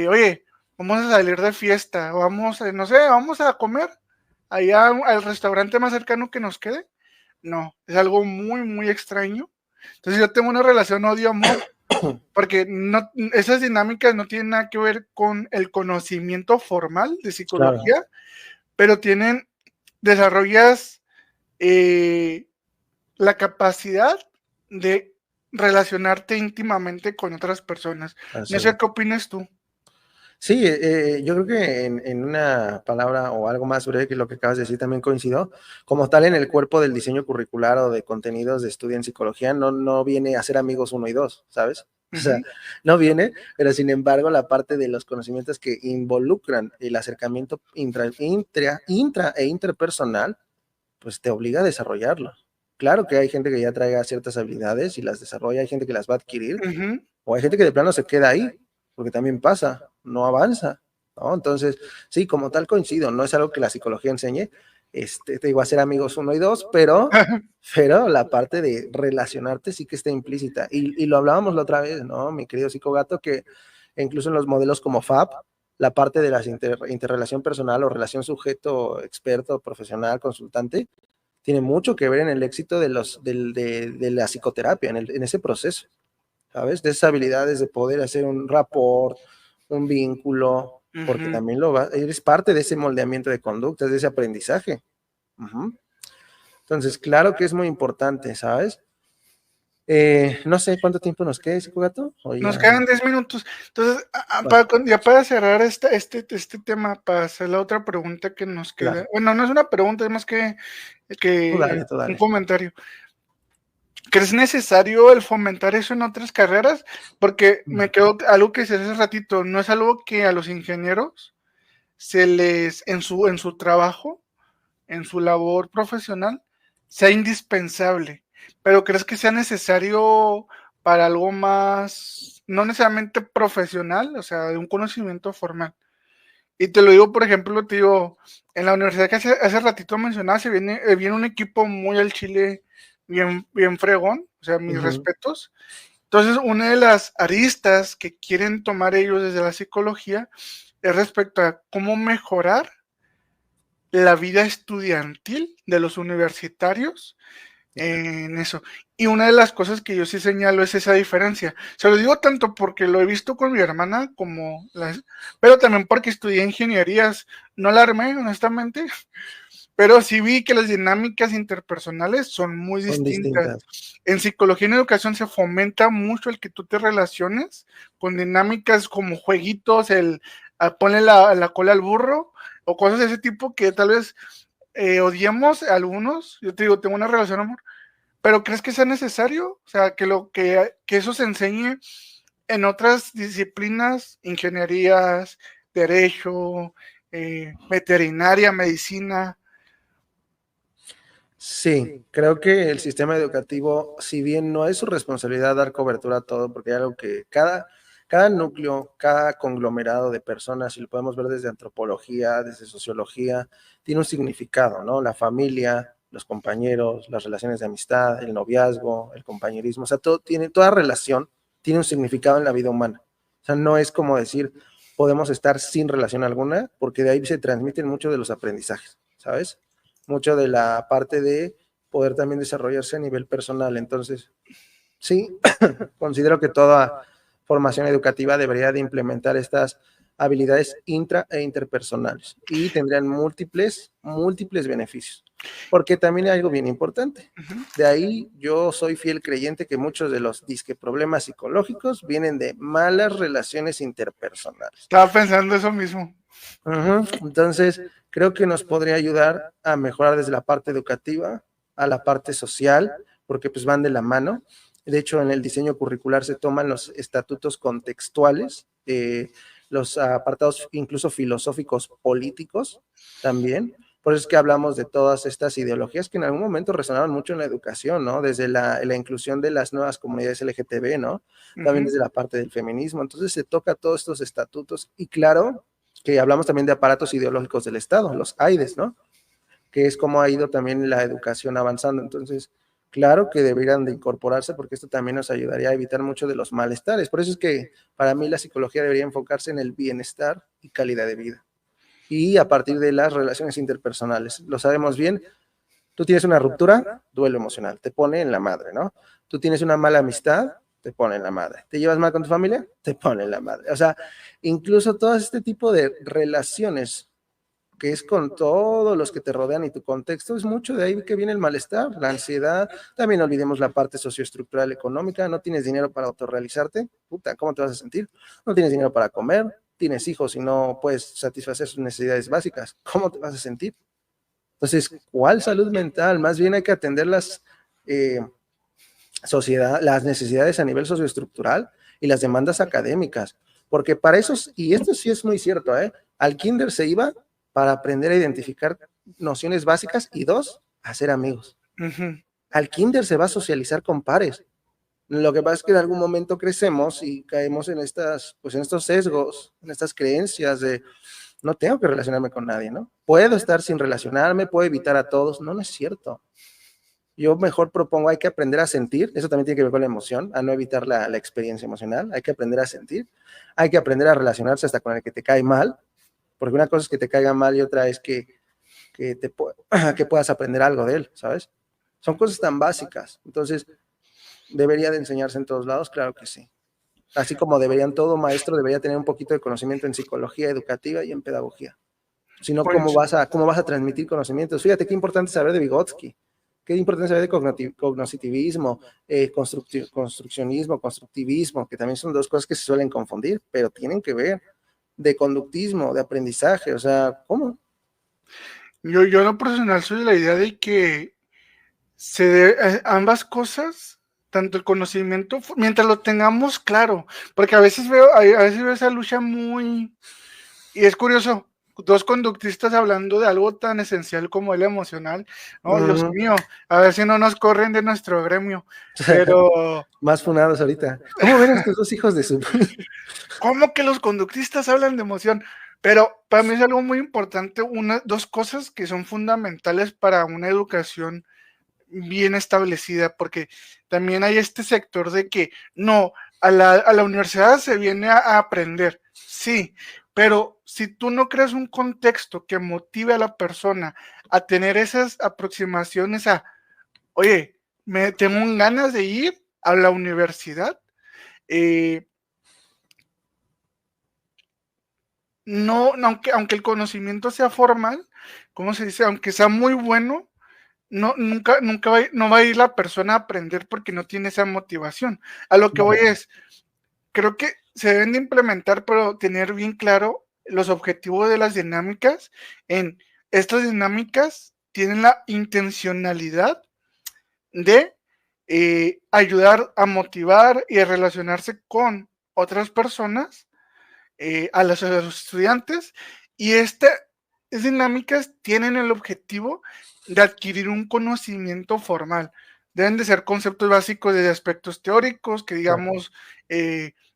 oye, vamos a salir de fiesta, o vamos, no sé, vamos a comer allá al restaurante más cercano que nos quede. No, es algo muy, muy extraño. Entonces yo tengo una relación odio-amor, porque no, esas dinámicas no tienen nada que ver con el conocimiento formal de Claro. psicología, pero desarrollas la capacidad de relacionarte íntimamente con otras personas. No Así sé es. qué opinas tú. Sí, yo creo que en una palabra o algo más breve que lo que acabas de decir también coincido, como tal en el cuerpo del diseño curricular o de contenidos de estudio en psicología, no viene a ser amigos uno y dos, ¿sabes? O sea, Ujú, no viene, pero sin embargo la parte de los conocimientos que involucran el acercamiento intra e interpersonal, pues te obliga a desarrollarlo. Claro que hay gente que ya traiga ciertas habilidades y las desarrolla, hay gente que las va a adquirir, ujú. o hay gente que de plano se queda ahí, porque también pasa, no avanza, ¿no? Entonces, sí, como tal coincido, no es algo que la psicología enseñe, te digo, a ser amigos uno y dos, pero la parte de relacionarte sí que está implícita. Y lo hablábamos la otra vez, ¿no? Mi querido psicogato, que incluso en los modelos como FAB, la parte de la interrelación personal o relación sujeto, experto, profesional, consultante, tiene mucho que ver en el éxito de la psicoterapia, en ese proceso. ¿Sabes? De esas habilidades de poder hacer un rapport, un vínculo, porque Ujú. también eres parte de ese moldeamiento de conductas, de ese aprendizaje. Ujú. Entonces, claro que es muy importante, ¿sabes? No sé cuánto tiempo nos queda, ¿sí, gato? O Nos ya. quedan 10 minutos. Entonces, Vale, ya para cerrar este tema, para hacer la otra pregunta que nos queda. claro. Bueno, no es una pregunta, es más que Tú un dale. comentario. ¿Crees necesario el fomentar eso en otras carreras? Porque me quedó algo que decías hace ratito, no es algo que a los ingenieros en su trabajo, en su labor profesional, sea indispensable. Pero ¿crees que sea necesario para algo más, no necesariamente profesional, o sea, de un conocimiento formal? Y te lo digo, por ejemplo, te digo, en la universidad que hace ratito mencionaba, viene un equipo muy al Chile, bien fregón, o sea, mis Ujú. respetos. Entonces, una de las aristas que quieren tomar ellos desde la psicología es respecto a cómo mejorar la vida estudiantil de los universitarios en eso. Y una de las cosas que yo sí señalo es esa diferencia. Se lo digo tanto porque lo he visto con mi hermana pero también porque estudié ingenierías. No la armé, honestamente, pero sí vi que las dinámicas interpersonales son muy Son distintas. distintas. En psicología y en educación se fomenta mucho el que tú te relaciones con dinámicas como jueguitos, ponle la cola al burro o cosas de ese tipo que tal vez odiemos a algunos. Yo te digo, tengo una relación amor, pero ¿crees que sea necesario? O sea, que eso se enseñe en otras disciplinas, ingenierías, derecho, veterinaria, medicina. Sí, creo que el sistema educativo, si bien no es su responsabilidad dar cobertura a todo, porque hay algo que cada núcleo, cada conglomerado de personas, y lo podemos ver desde antropología, desde sociología, tiene un significado, ¿no? La familia, los compañeros, las relaciones de amistad, el noviazgo, el compañerismo, o sea, toda relación tiene un significado en la vida humana. O sea, no es como decir, podemos estar sin relación alguna, porque de ahí se transmiten muchos de los aprendizajes, ¿sabes? Mucho de la parte de poder también desarrollarse a nivel personal. Entonces, sí, considero que toda formación educativa debería de implementar estas habilidades intra e interpersonales y tendrían múltiples beneficios. Porque también hay algo bien importante. Ujú. De ahí yo soy fiel creyente que muchos de los disque problemas psicológicos vienen de malas relaciones interpersonales. Estaba pensando eso mismo. Entonces, creo que nos podría ayudar a mejorar desde la parte educativa a la parte social, porque pues van de la mano. De hecho, en el diseño curricular se toman los estatutos contextuales, los apartados incluso filosóficos políticos también. Por eso es que hablamos de todas estas ideologías que en algún momento resonaron mucho en la educación, ¿no? Desde la inclusión de las nuevas comunidades LGTB, ¿no? También Ujú. desde la parte del feminismo. Entonces se toca todos estos estatutos y claro, que hablamos también de aparatos ideológicos del Estado, los AIDES, ¿no? Que es como ha ido también la educación avanzando. Entonces, claro que deberían de incorporarse porque esto también nos ayudaría a evitar mucho de los malestares. Por eso es que para mí la psicología debería enfocarse en el bienestar y calidad de vida. Y a partir de las relaciones interpersonales. Lo sabemos bien, Tú tienes una ruptura, duelo emocional, te pone en la madre, ¿no? Tú tienes una mala amistad, te pone en la madre. ¿Te llevas mal con tu familia? Te pone en la madre. O sea, incluso todo este tipo de relaciones que es con todos los que te rodean y tu contexto, es mucho de ahí que viene el malestar, la ansiedad. También olvidemos la parte socioestructural económica. No tienes dinero para autorrealizarte, puta, ¿cómo te vas a sentir? No tienes dinero para comer, tienes hijos y no puedes satisfacer sus necesidades básicas, ¿cómo te vas a sentir? Entonces, ¿cuál salud mental? Más bien hay que atender eh, las necesidades a nivel socioestructural y las demandas académicas, porque para eso, y esto sí es muy cierto, al kinder se iba para aprender a identificar nociones básicas y dos, hacer amigos. Al kinder se va a socializar con pares. Lo que pasa es que en algún momento crecemos y caemos en pues en estos sesgos, en estas creencias de no tengo que relacionarme con nadie, ¿no? Puedo estar sin relacionarme, puedo evitar a todos. No, no es cierto. Yo mejor propongo, hay que aprender a sentir, eso también tiene que ver con la emoción, a no evitar la experiencia emocional, hay que aprender a sentir, hay que aprender a relacionarse hasta con el que te cae mal, porque una cosa es que te caiga mal y otra es que puedas aprender algo de él, ¿sabes? Son cosas tan básicas, entonces, ¿debería de enseñarse en todos lados? Claro que sí. Así como todo maestro debería tener un poquito de conocimiento en psicología educativa y en pedagogía. Si no, Pues, ¿cómo vas a transmitir conocimientos? Fíjate qué importante saber de Vygotsky, qué importante saber de cognitivismo, construccionismo, constructivismo, que también son dos cosas que se suelen confundir, pero tienen que ver, de conductismo, de aprendizaje, o sea, ¿cómo? yo en lo personal soy de la idea de que ambas cosas, tanto el conocimiento, mientras lo tengamos claro, porque a veces veo esa lucha muy, y es curioso, dos conductistas hablando de algo tan esencial como el emocional. Oh, Dios mío, a ver si no nos corren de nuestro gremio, pero Más funados ahorita. ¿Cómo ven a estos dos hijos de su... ¿cómo que los conductistas hablan de emoción? Pero para mí es algo muy importante, dos cosas que son fundamentales para una educación bien establecida, porque también hay este sector de que no, a la universidad se viene a aprender, sí, pero si tú no creas un contexto que motive a la persona a tener esas aproximaciones a, oye, me tengo ganas de ir a la universidad, no, aunque el conocimiento sea formal, ¿cómo se dice? Aunque sea muy bueno, nunca no va a ir la persona a aprender porque no tiene esa motivación. A lo que voy es, creo que se deben de implementar, pero tener bien claro los objetivos de las dinámicas. Estas dinámicas tienen la intencionalidad de ayudar a motivar y a relacionarse con otras personas, a los estudiantes, y estas dinámicas tienen el objetivo de adquirir un conocimiento formal. Deben de ser conceptos básicos de aspectos teóricos, que digamos,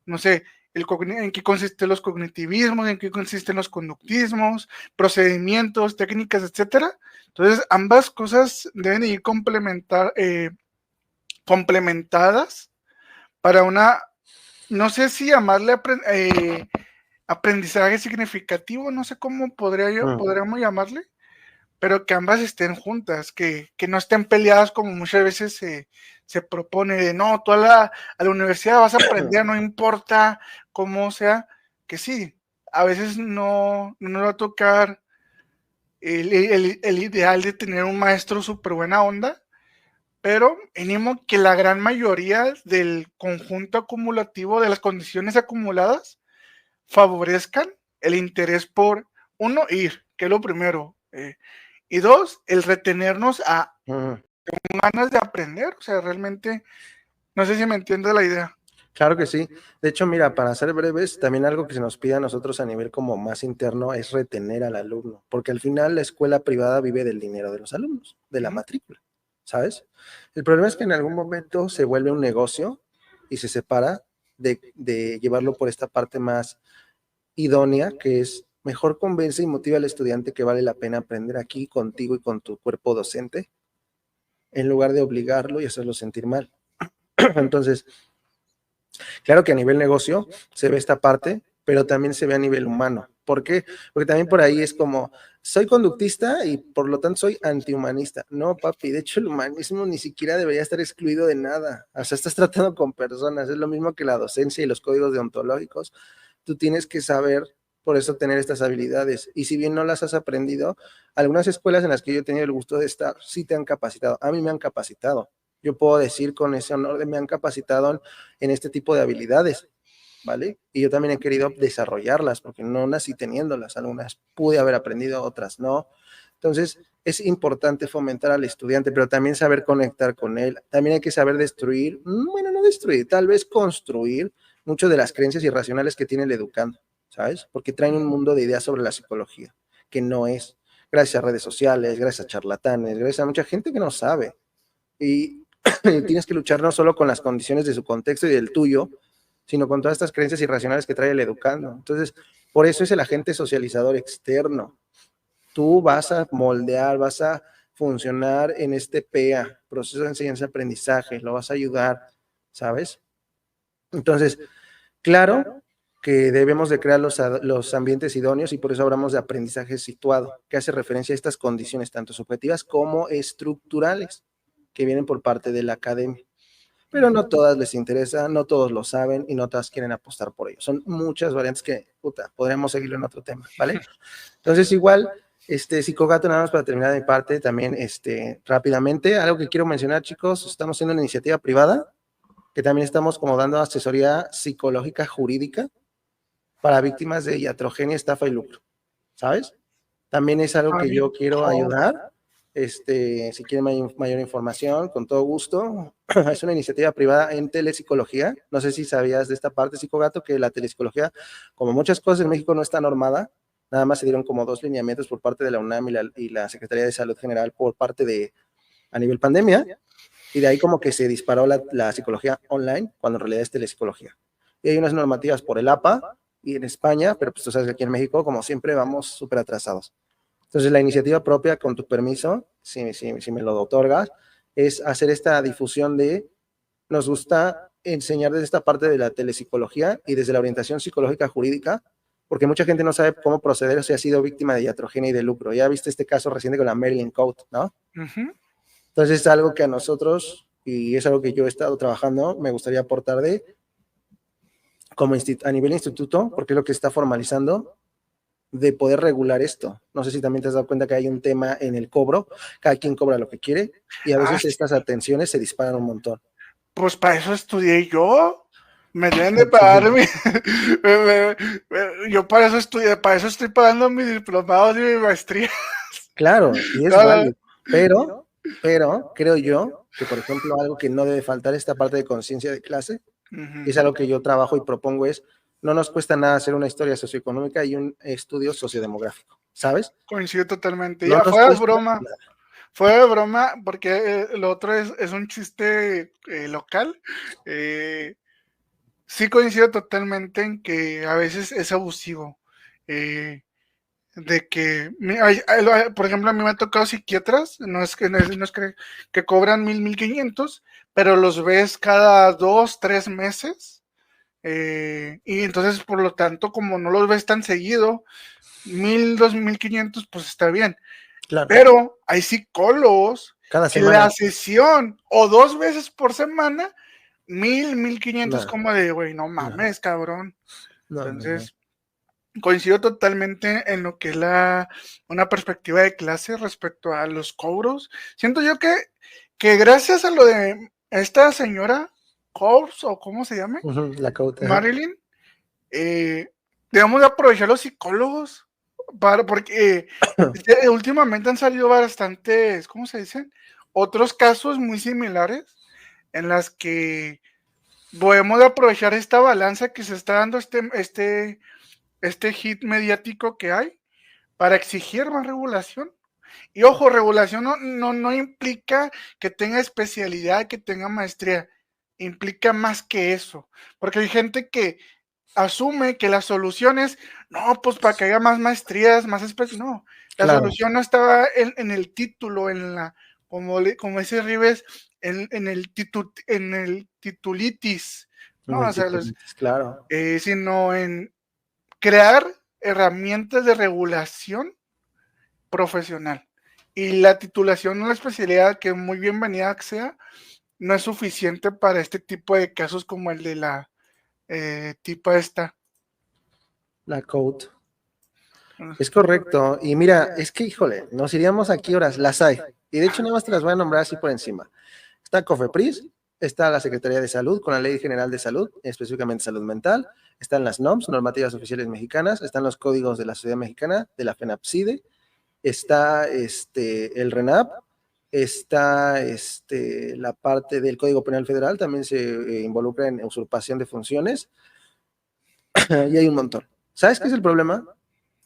no sé, en qué consisten los cognitivismos, en qué consisten los conductismos, procedimientos, técnicas, etcétera. Entonces, ambas cosas deben ir complementadas para una, no sé si llamarle aprendizaje significativo, no sé cómo podríamos llamarle, pero que ambas estén juntas, que no estén peleadas como muchas veces se propone de no, tú a la universidad vas a aprender, no importa cómo sea, que sí, a veces no nos va a tocar el ideal de tener un maestro súper buena onda, pero mínimo que la gran mayoría del conjunto acumulativo de las condiciones acumuladas favorezcan el interés por, uno, ir, que es lo primero, y dos, el retenernos a ganas de aprender, o sea, realmente, no sé si me entiendes la idea. Claro que sí. De hecho, mira, para ser breves, también algo que se nos pide a nosotros a nivel como más interno es retener al alumno, porque al final la escuela privada vive del dinero de los alumnos, de la matrícula, ¿sabes? El problema es que en algún momento se vuelve un negocio y se separa de llevarlo por esta parte más idónea, que es mejor convence y motiva al estudiante que vale la pena aprender aquí contigo y con tu cuerpo docente, en lugar de obligarlo y hacerlo sentir mal. Entonces, claro que a nivel negocio se ve esta parte, pero también se ve a nivel humano. ¿Por qué? Porque también por ahí es como, soy conductista y por lo tanto soy antihumanista. No, papi, de hecho el humanismo ni siquiera debería estar excluido de nada. O sea, estás tratando con personas, es lo mismo que la docencia y los códigos deontológicos. Tú tienes que saber, por eso tener estas habilidades. Y si bien no las has aprendido, algunas escuelas en las que yo he tenido el gusto de estar, sí te han capacitado. A mí me han capacitado. Yo puedo decir con ese honor de me han capacitado en este tipo de habilidades. ¿Vale? Y yo también he querido desarrollarlas porque no nací teniéndolas, algunas pude haber aprendido, otras no. Entonces, es importante fomentar al estudiante, pero también saber conectar con él. También hay que saber destruir, bueno, no destruir, tal vez construir mucho de las creencias irracionales que tiene el educando, ¿sabes? Porque traen un mundo de ideas sobre la psicología, que no es. Gracias a redes sociales, gracias a charlatanes, gracias a mucha gente que no sabe. Y tienes que luchar no solo con las condiciones de su contexto y del tuyo, sino con todas estas creencias irracionales que trae el educando. Entonces, por eso es el agente socializador externo. Tú vas a moldear, vas a funcionar en este PEA, proceso de enseñanza-aprendizaje, lo vas a ayudar, ¿sabes? Entonces, claro que debemos de crear los ambientes idóneos y por eso hablamos de aprendizaje situado, que hace referencia a estas condiciones tanto subjetivas como estructurales que vienen por parte de la academia. Pero no todas les interesa, no todos lo saben y no todas quieren apostar por ello. Son muchas variantes que, puta, podremos seguirlo en otro tema, ¿vale? Entonces, igual, Psicogato, nada más para terminar de mi parte, también, rápidamente, algo que quiero mencionar, chicos, estamos haciendo una iniciativa privada, que también estamos como dando asesoría psicológica jurídica para víctimas de iatrogenia, estafa y lucro, ¿sabes? También es algo que yo quiero ayudar. Si quieren mayor información, con todo gusto. Es una iniciativa privada en telepsicología. No sé si sabías de esta parte, Psicogato, que la telepsicología, como muchas cosas en México, no está normada. Nada más se dieron como 2 lineamientos por parte de la UNAM y la Secretaría de Salud General por parte de, a nivel pandemia, y de ahí como que se disparó la psicología online, cuando en realidad es telepsicología. Y hay unas normativas por el APA y en España, pero pues tú sabes que aquí en México, como siempre, vamos súper atrasados. Entonces, la iniciativa propia, con tu permiso, si me lo otorgas, es hacer esta difusión de, nos gusta enseñar desde esta parte de la telepsicología y desde la orientación psicológica jurídica, porque mucha gente no sabe cómo proceder o si ha sido víctima de iatrogenia y de lucro. Ya viste este caso reciente con la Marilyn Code, ¿no? Entonces, es algo que a nosotros, y es algo que yo he estado trabajando, me gustaría aportar como a nivel instituto, porque es lo que está formalizando, de poder regular esto. No sé si también te has dado cuenta que hay un tema en el cobro, cada quien cobra lo que quiere y a veces estas atenciones se disparan un montón. Pues para eso estudié yo. Me deben de pagar yo para eso estudié, para eso estoy pagando mis diplomados y mi maestría. Claro, y es válido, pero creo yo que, por ejemplo, algo que no debe faltar es esta parte de conciencia de clase, y es algo que yo trabajo y propongo es, no nos cuesta nada hacer una historia socioeconómica y un estudio sociodemográfico, ¿sabes? Coincido totalmente. No Ya nos fuera de cuesta broma. nada. Fue de broma, porque lo otro es un chiste local. Sí coincido totalmente en que a veces es abusivo. De que, por ejemplo, a mí me ha tocado psiquiatras, no es que cobran 1,500, pero los ves cada 2, 3 meses. Y entonces, por lo tanto, como no los ves tan seguido, 1,000, 2,500, pues está bien. Claro. Pero hay psicólogos Cada que semana. la sesión o 2 veces por semana, 1,500, No, como de, güey, no no, mames, cabrón. no, no, no. Entonces, coincido totalmente en lo que es una perspectiva de clase respecto a los cobros. Siento yo que gracias a lo de esta señora Cobbs, o cómo se llame, La cauta. Marilyn, debemos de aprovechar los psicólogos porque últimamente han salido bastantes, ¿cómo se dicen? Otros casos muy similares en las que podemos aprovechar esta balanza que se está dando este hit mediático que hay para exigir más regulación. Y ojo, regulación no implica que tenga especialidad, que tenga maestría, implica más que eso, porque hay gente que asume que la solución es, no, pues para que haya más maestrías, más no, la Claro. solución no estaba en el título, como dice Rives, en el titulitis, ¿no? O sea, Claro. sino en crear herramientas de regulación profesional. Y la titulación o la especialidad, que muy bienvenida sea, no es suficiente para este tipo de casos como el de la tipa esta. La code. Es correcto. Y mira, es que, híjole, nos iríamos aquí horas, las hay. Y de hecho, nada más te las voy a nombrar así por encima. Está COFEPRIS, está la Secretaría de Salud con la Ley General de Salud, específicamente salud mental, están las NOMS, normativas oficiales mexicanas, están los códigos de la Sociedad Mexicana, de la FENAPSIDE, está el RENAP, está la parte del Código Penal Federal, también se involucra en usurpación de funciones, y hay un montón. ¿Sabes qué es el problema?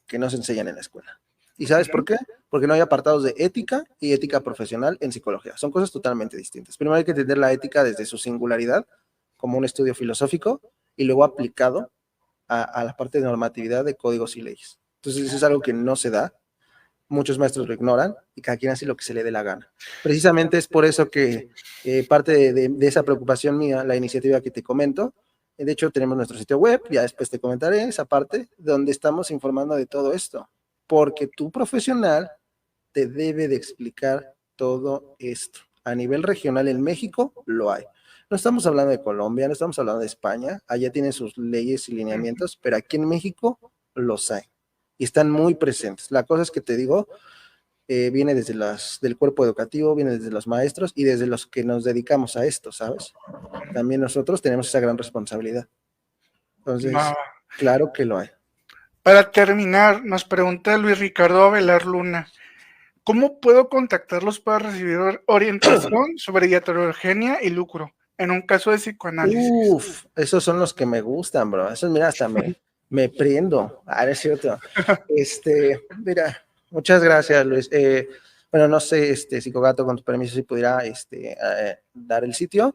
Que no se enseñan en la escuela. ¿Y sabes por qué? Porque no hay apartados de ética y ética profesional en psicología. Son cosas totalmente distintas. Primero hay que entender la ética desde su singularidad, como un estudio filosófico, y luego aplicado a la parte de normatividad de códigos y leyes. Entonces, eso es algo que no se da. Muchos maestros lo ignoran y cada quien hace lo que se le dé la gana. Precisamente es por eso que parte de esa preocupación mía, la iniciativa que te comento, de hecho tenemos nuestro sitio web, ya después te comentaré esa parte, donde estamos informando de todo esto, porque tu profesional te debe de explicar todo esto. A nivel regional en México lo hay. No estamos hablando de Colombia, no estamos hablando de España, allá tienen sus leyes y lineamientos, pero aquí en México los hay y están muy presentes. La cosa es que te digo, viene desde del cuerpo educativo, viene desde los maestros y desde los que nos dedicamos a esto, ¿sabes? También nosotros tenemos esa gran responsabilidad. Entonces, No. claro que lo hay. Para terminar, nos pregunta Luis Ricardo Avelar Luna, ¿cómo puedo contactarlos para recibir orientación sobre iatrogenia y lucro en un caso de psicoanálisis? Uf, esos son los que me gustan, bro. Esos, mira, hasta me prendo. Ah, es cierto. Mira, muchas gracias, Luis. Bueno, no sé, Psicogato, con tu permiso, si pudiera dar el sitio.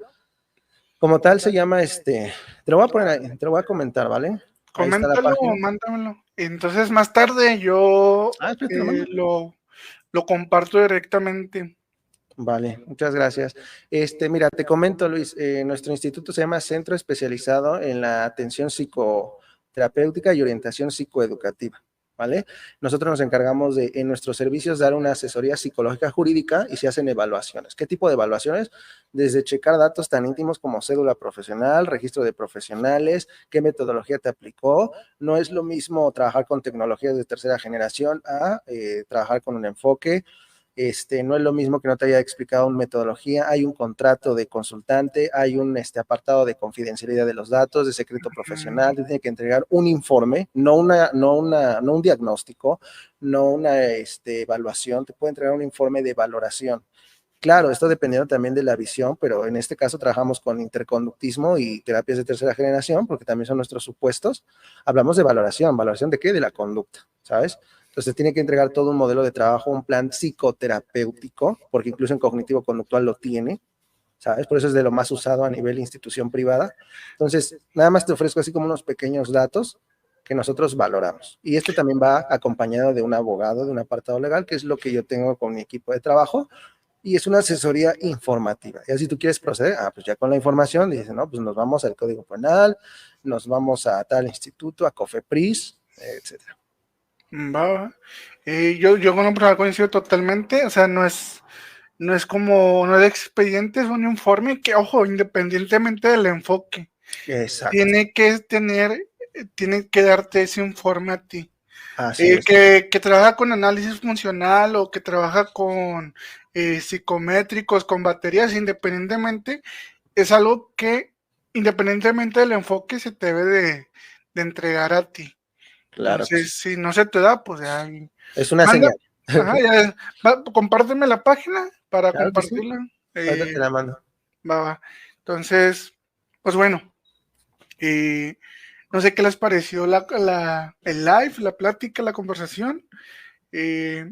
Como tal, se llama te lo voy a poner ahí, te lo voy a comentar, ¿vale? Ahí está la Coméntalo o página. mándamelo. Entonces, más tarde yo Espera, te lo mando. lo comparto directamente. Vale, muchas gracias. Mira, te comento, Luis, nuestro instituto se llama Centro Especializado en la Atención Psicoterapéutica y Orientación Psicoeducativa, ¿vale? Nosotros nos encargamos de, en nuestros servicios, dar una asesoría psicológica jurídica y se hacen evaluaciones. ¿Qué tipo de evaluaciones? Desde checar datos tan íntimos como cédula profesional, registro de profesionales, qué metodología te aplicó. No es lo mismo trabajar con tecnologías de tercera generación a trabajar con un enfoque. No es lo mismo que no te haya explicado una metodología, hay un contrato de consultante, hay un apartado de confidencialidad de los datos, de secreto profesional, te tiene que entregar un informe, no un diagnóstico, no una evaluación, te puede entregar un informe de valoración. Claro, esto dependiendo también de la visión, pero en este caso trabajamos con interconductismo y terapias de tercera generación, porque también son nuestros supuestos. Hablamos de valoración, ¿valoración de qué? De la conducta, ¿sabes? Entonces tiene que entregar todo un modelo de trabajo, un plan psicoterapéutico, porque incluso en cognitivo-conductual lo tiene, ¿sabes? Por eso es de lo más usado a nivel institución privada. Entonces, nada más te ofrezco así como unos pequeños datos que nosotros valoramos. Y esto también va acompañado de un abogado, de un apartado legal, que es lo que yo tengo con mi equipo de trabajo, y es una asesoría informativa. Y así tú quieres proceder, pues ya con la información, dices, no, pues nos vamos al Código Penal, nos vamos a tal instituto, a COFEPRIS, etcétera. Va. Yo con un programa coincido totalmente, o sea, no es como, no es de expediente, es un informe que, ojo, independientemente del enfoque, Exacto. tiene que darte ese informe a ti. Así es. Que trabaja con análisis funcional o que trabaja con psicométricos, con baterías, independientemente, es algo que, independientemente del enfoque, se te debe de entregar a ti. Claro que sí. Entonces, si no se te da, pues ya. Es una Manda, señal. ajá, ya, compárteme la página para Claro que sí. compartirla. Ahorita te la mando. Va. Entonces, pues bueno, no sé qué les pareció el live, la plática, la conversación. Y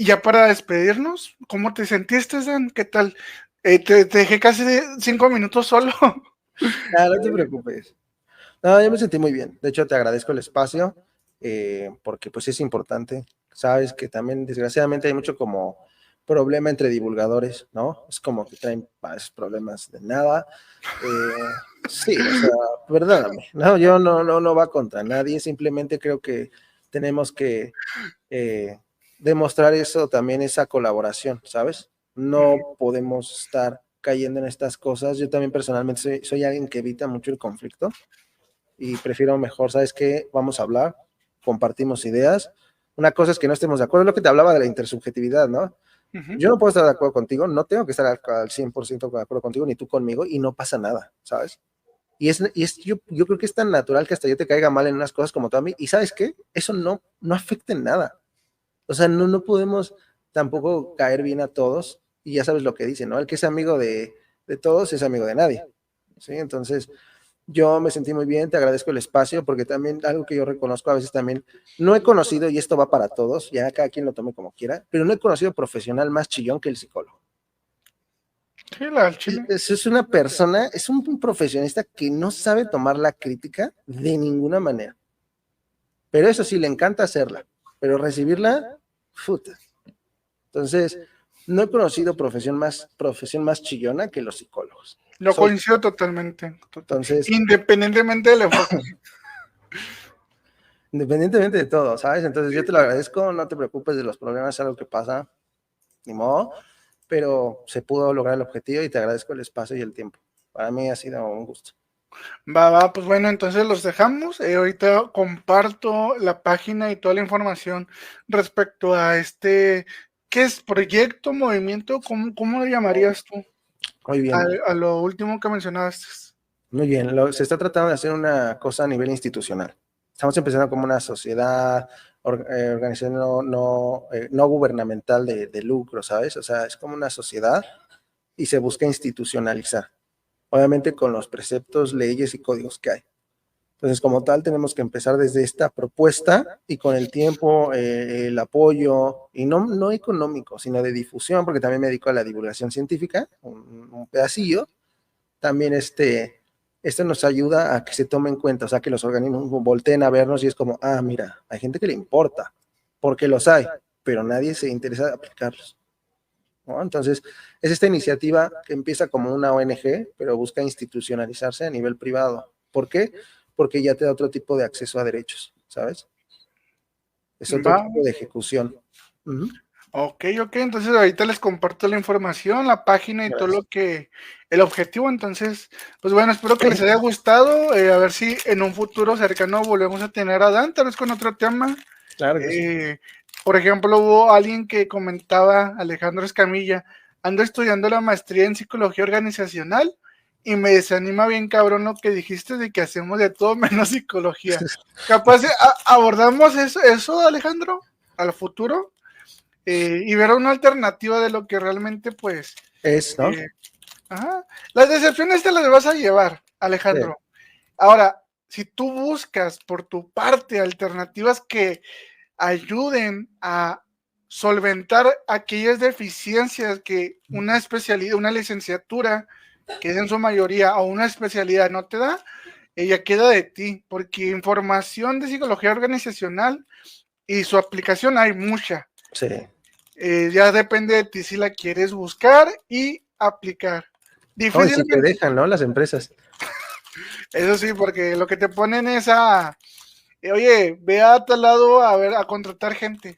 ya para despedirnos, ¿cómo te sentiste, Dan? ¿Qué tal? Te dejé casi 5 minutos solo. No te preocupes. No, yo me sentí muy bien. De hecho, te agradezco el espacio, porque pues es importante. Sabes que también, desgraciadamente, hay mucho como problema entre divulgadores, ¿no? Es como que traen problemas de nada. Sí, o sea, perdóname, no, yo no va contra nadie, simplemente creo que tenemos que demostrar eso también, esa colaboración, ¿sabes? No podemos estar cayendo en estas cosas. Yo también personalmente soy alguien que evita mucho el conflicto y prefiero mejor, ¿sabes qué? Vamos a hablar, compartimos ideas. Una cosa es que no estemos de acuerdo, es lo que te hablaba de la intersubjetividad, ¿no? Yo no puedo estar de acuerdo contigo, no tengo que estar al 100% de acuerdo contigo, ni tú conmigo, y no pasa nada, ¿sabes? Yo creo que es tan natural que hasta yo te caiga mal en unas cosas como tú a mí, y ¿sabes qué? Eso no afecta en nada. O sea, no podemos tampoco caer bien a todos, y ya sabes lo que dicen, ¿no? El que es amigo de todos es amigo de nadie, ¿sí? Entonces, yo me sentí muy bien, te agradezco el espacio, porque también algo que yo reconozco a veces también, no he conocido, y esto va para todos, ya cada quien lo tome como quiera, pero no he conocido profesional más chillón que el psicólogo. Sí, la del chile. Es una persona, es un profesionista que no sabe tomar la crítica de ninguna manera, pero eso sí, le encanta hacerla, pero recibirla, puta. Entonces, no he conocido profesión más chillona que los psicólogos. Lo coincido totalmente. Entonces, Independientemente del enfoque. independientemente de todo, ¿sabes? Entonces, yo te lo agradezco, no te preocupes de los problemas, es algo que pasa, ni modo, pero se pudo lograr el objetivo y te agradezco el espacio y el tiempo. Para mí ha sido un gusto. Pues bueno, entonces los dejamos. Ahorita comparto la página y toda la información respecto a ¿qué es? ¿Proyecto, movimiento? ¿Cómo lo llamarías tú? Muy bien. A lo último que mencionaste. Muy bien, se está tratando de hacer una cosa a nivel institucional. Estamos empezando como una sociedad, organización no gubernamental de lucro, ¿sabes? O sea, es como una sociedad y se busca institucionalizar, obviamente con los preceptos, leyes y códigos que hay. Entonces, como tal, tenemos que empezar desde esta propuesta y con el tiempo, el apoyo, y no económico, sino de difusión, porque también me dedico a la divulgación científica, un pedacillo, también esto nos ayuda a que se tome en cuenta, o sea, que los organismos volteen a vernos y es como, mira, hay gente que le importa, porque los hay, pero nadie se interesa en aplicarlos, ¿no? Entonces, es esta iniciativa que empieza como una ONG, pero busca institucionalizarse a nivel privado. ¿Por qué? Porque ya te da otro tipo de acceso a derechos, ¿sabes? Es otro Va. tipo de ejecución. Ok, entonces ahorita les comparto la información, la página y todo Gracias. el objetivo. Entonces, pues bueno, espero que les haya gustado. A ver si en un futuro cercano volvemos a tener a Dan, tal vez con otro tema. Claro que sí. Por ejemplo, hubo alguien que comentaba, Alejandro Escamilla, ando estudiando la maestría en psicología organizacional y me desanima bien cabrón lo que dijiste de que hacemos de todo menos psicología. Capaz abordamos eso, Alejandro, al futuro. Y ver una alternativa de lo que realmente, pues, ¿No? Las decepciones te las vas a llevar, Alejandro. Sí. Ahora, si tú buscas por tu parte alternativas que ayuden a solventar aquellas deficiencias que una especialidad, una licenciatura, que es en su mayoría, o una especialidad no te da, ella queda de ti, porque información de psicología organizacional y su aplicación hay mucha. Sí. Ya depende de ti si la quieres buscar y aplicar. No, y si te dejan, ¿no? Las empresas. Eso sí, porque lo que te ponen es oye, ve a tal lado a contratar gente.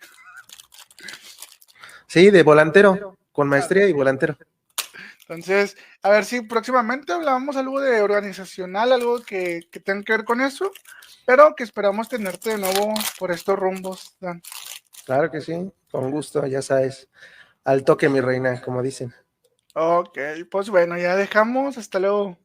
Sí, de volantero, con maestría y volantero. Entonces, a ver si próximamente hablamos algo de organizacional, algo que tenga que ver con eso, pero que esperamos tenerte de nuevo por estos rumbos, Dan. Claro que sí, con gusto, ya sabes. Al toque, mi reina, como dicen. Ok, pues bueno, ya dejamos. Hasta luego.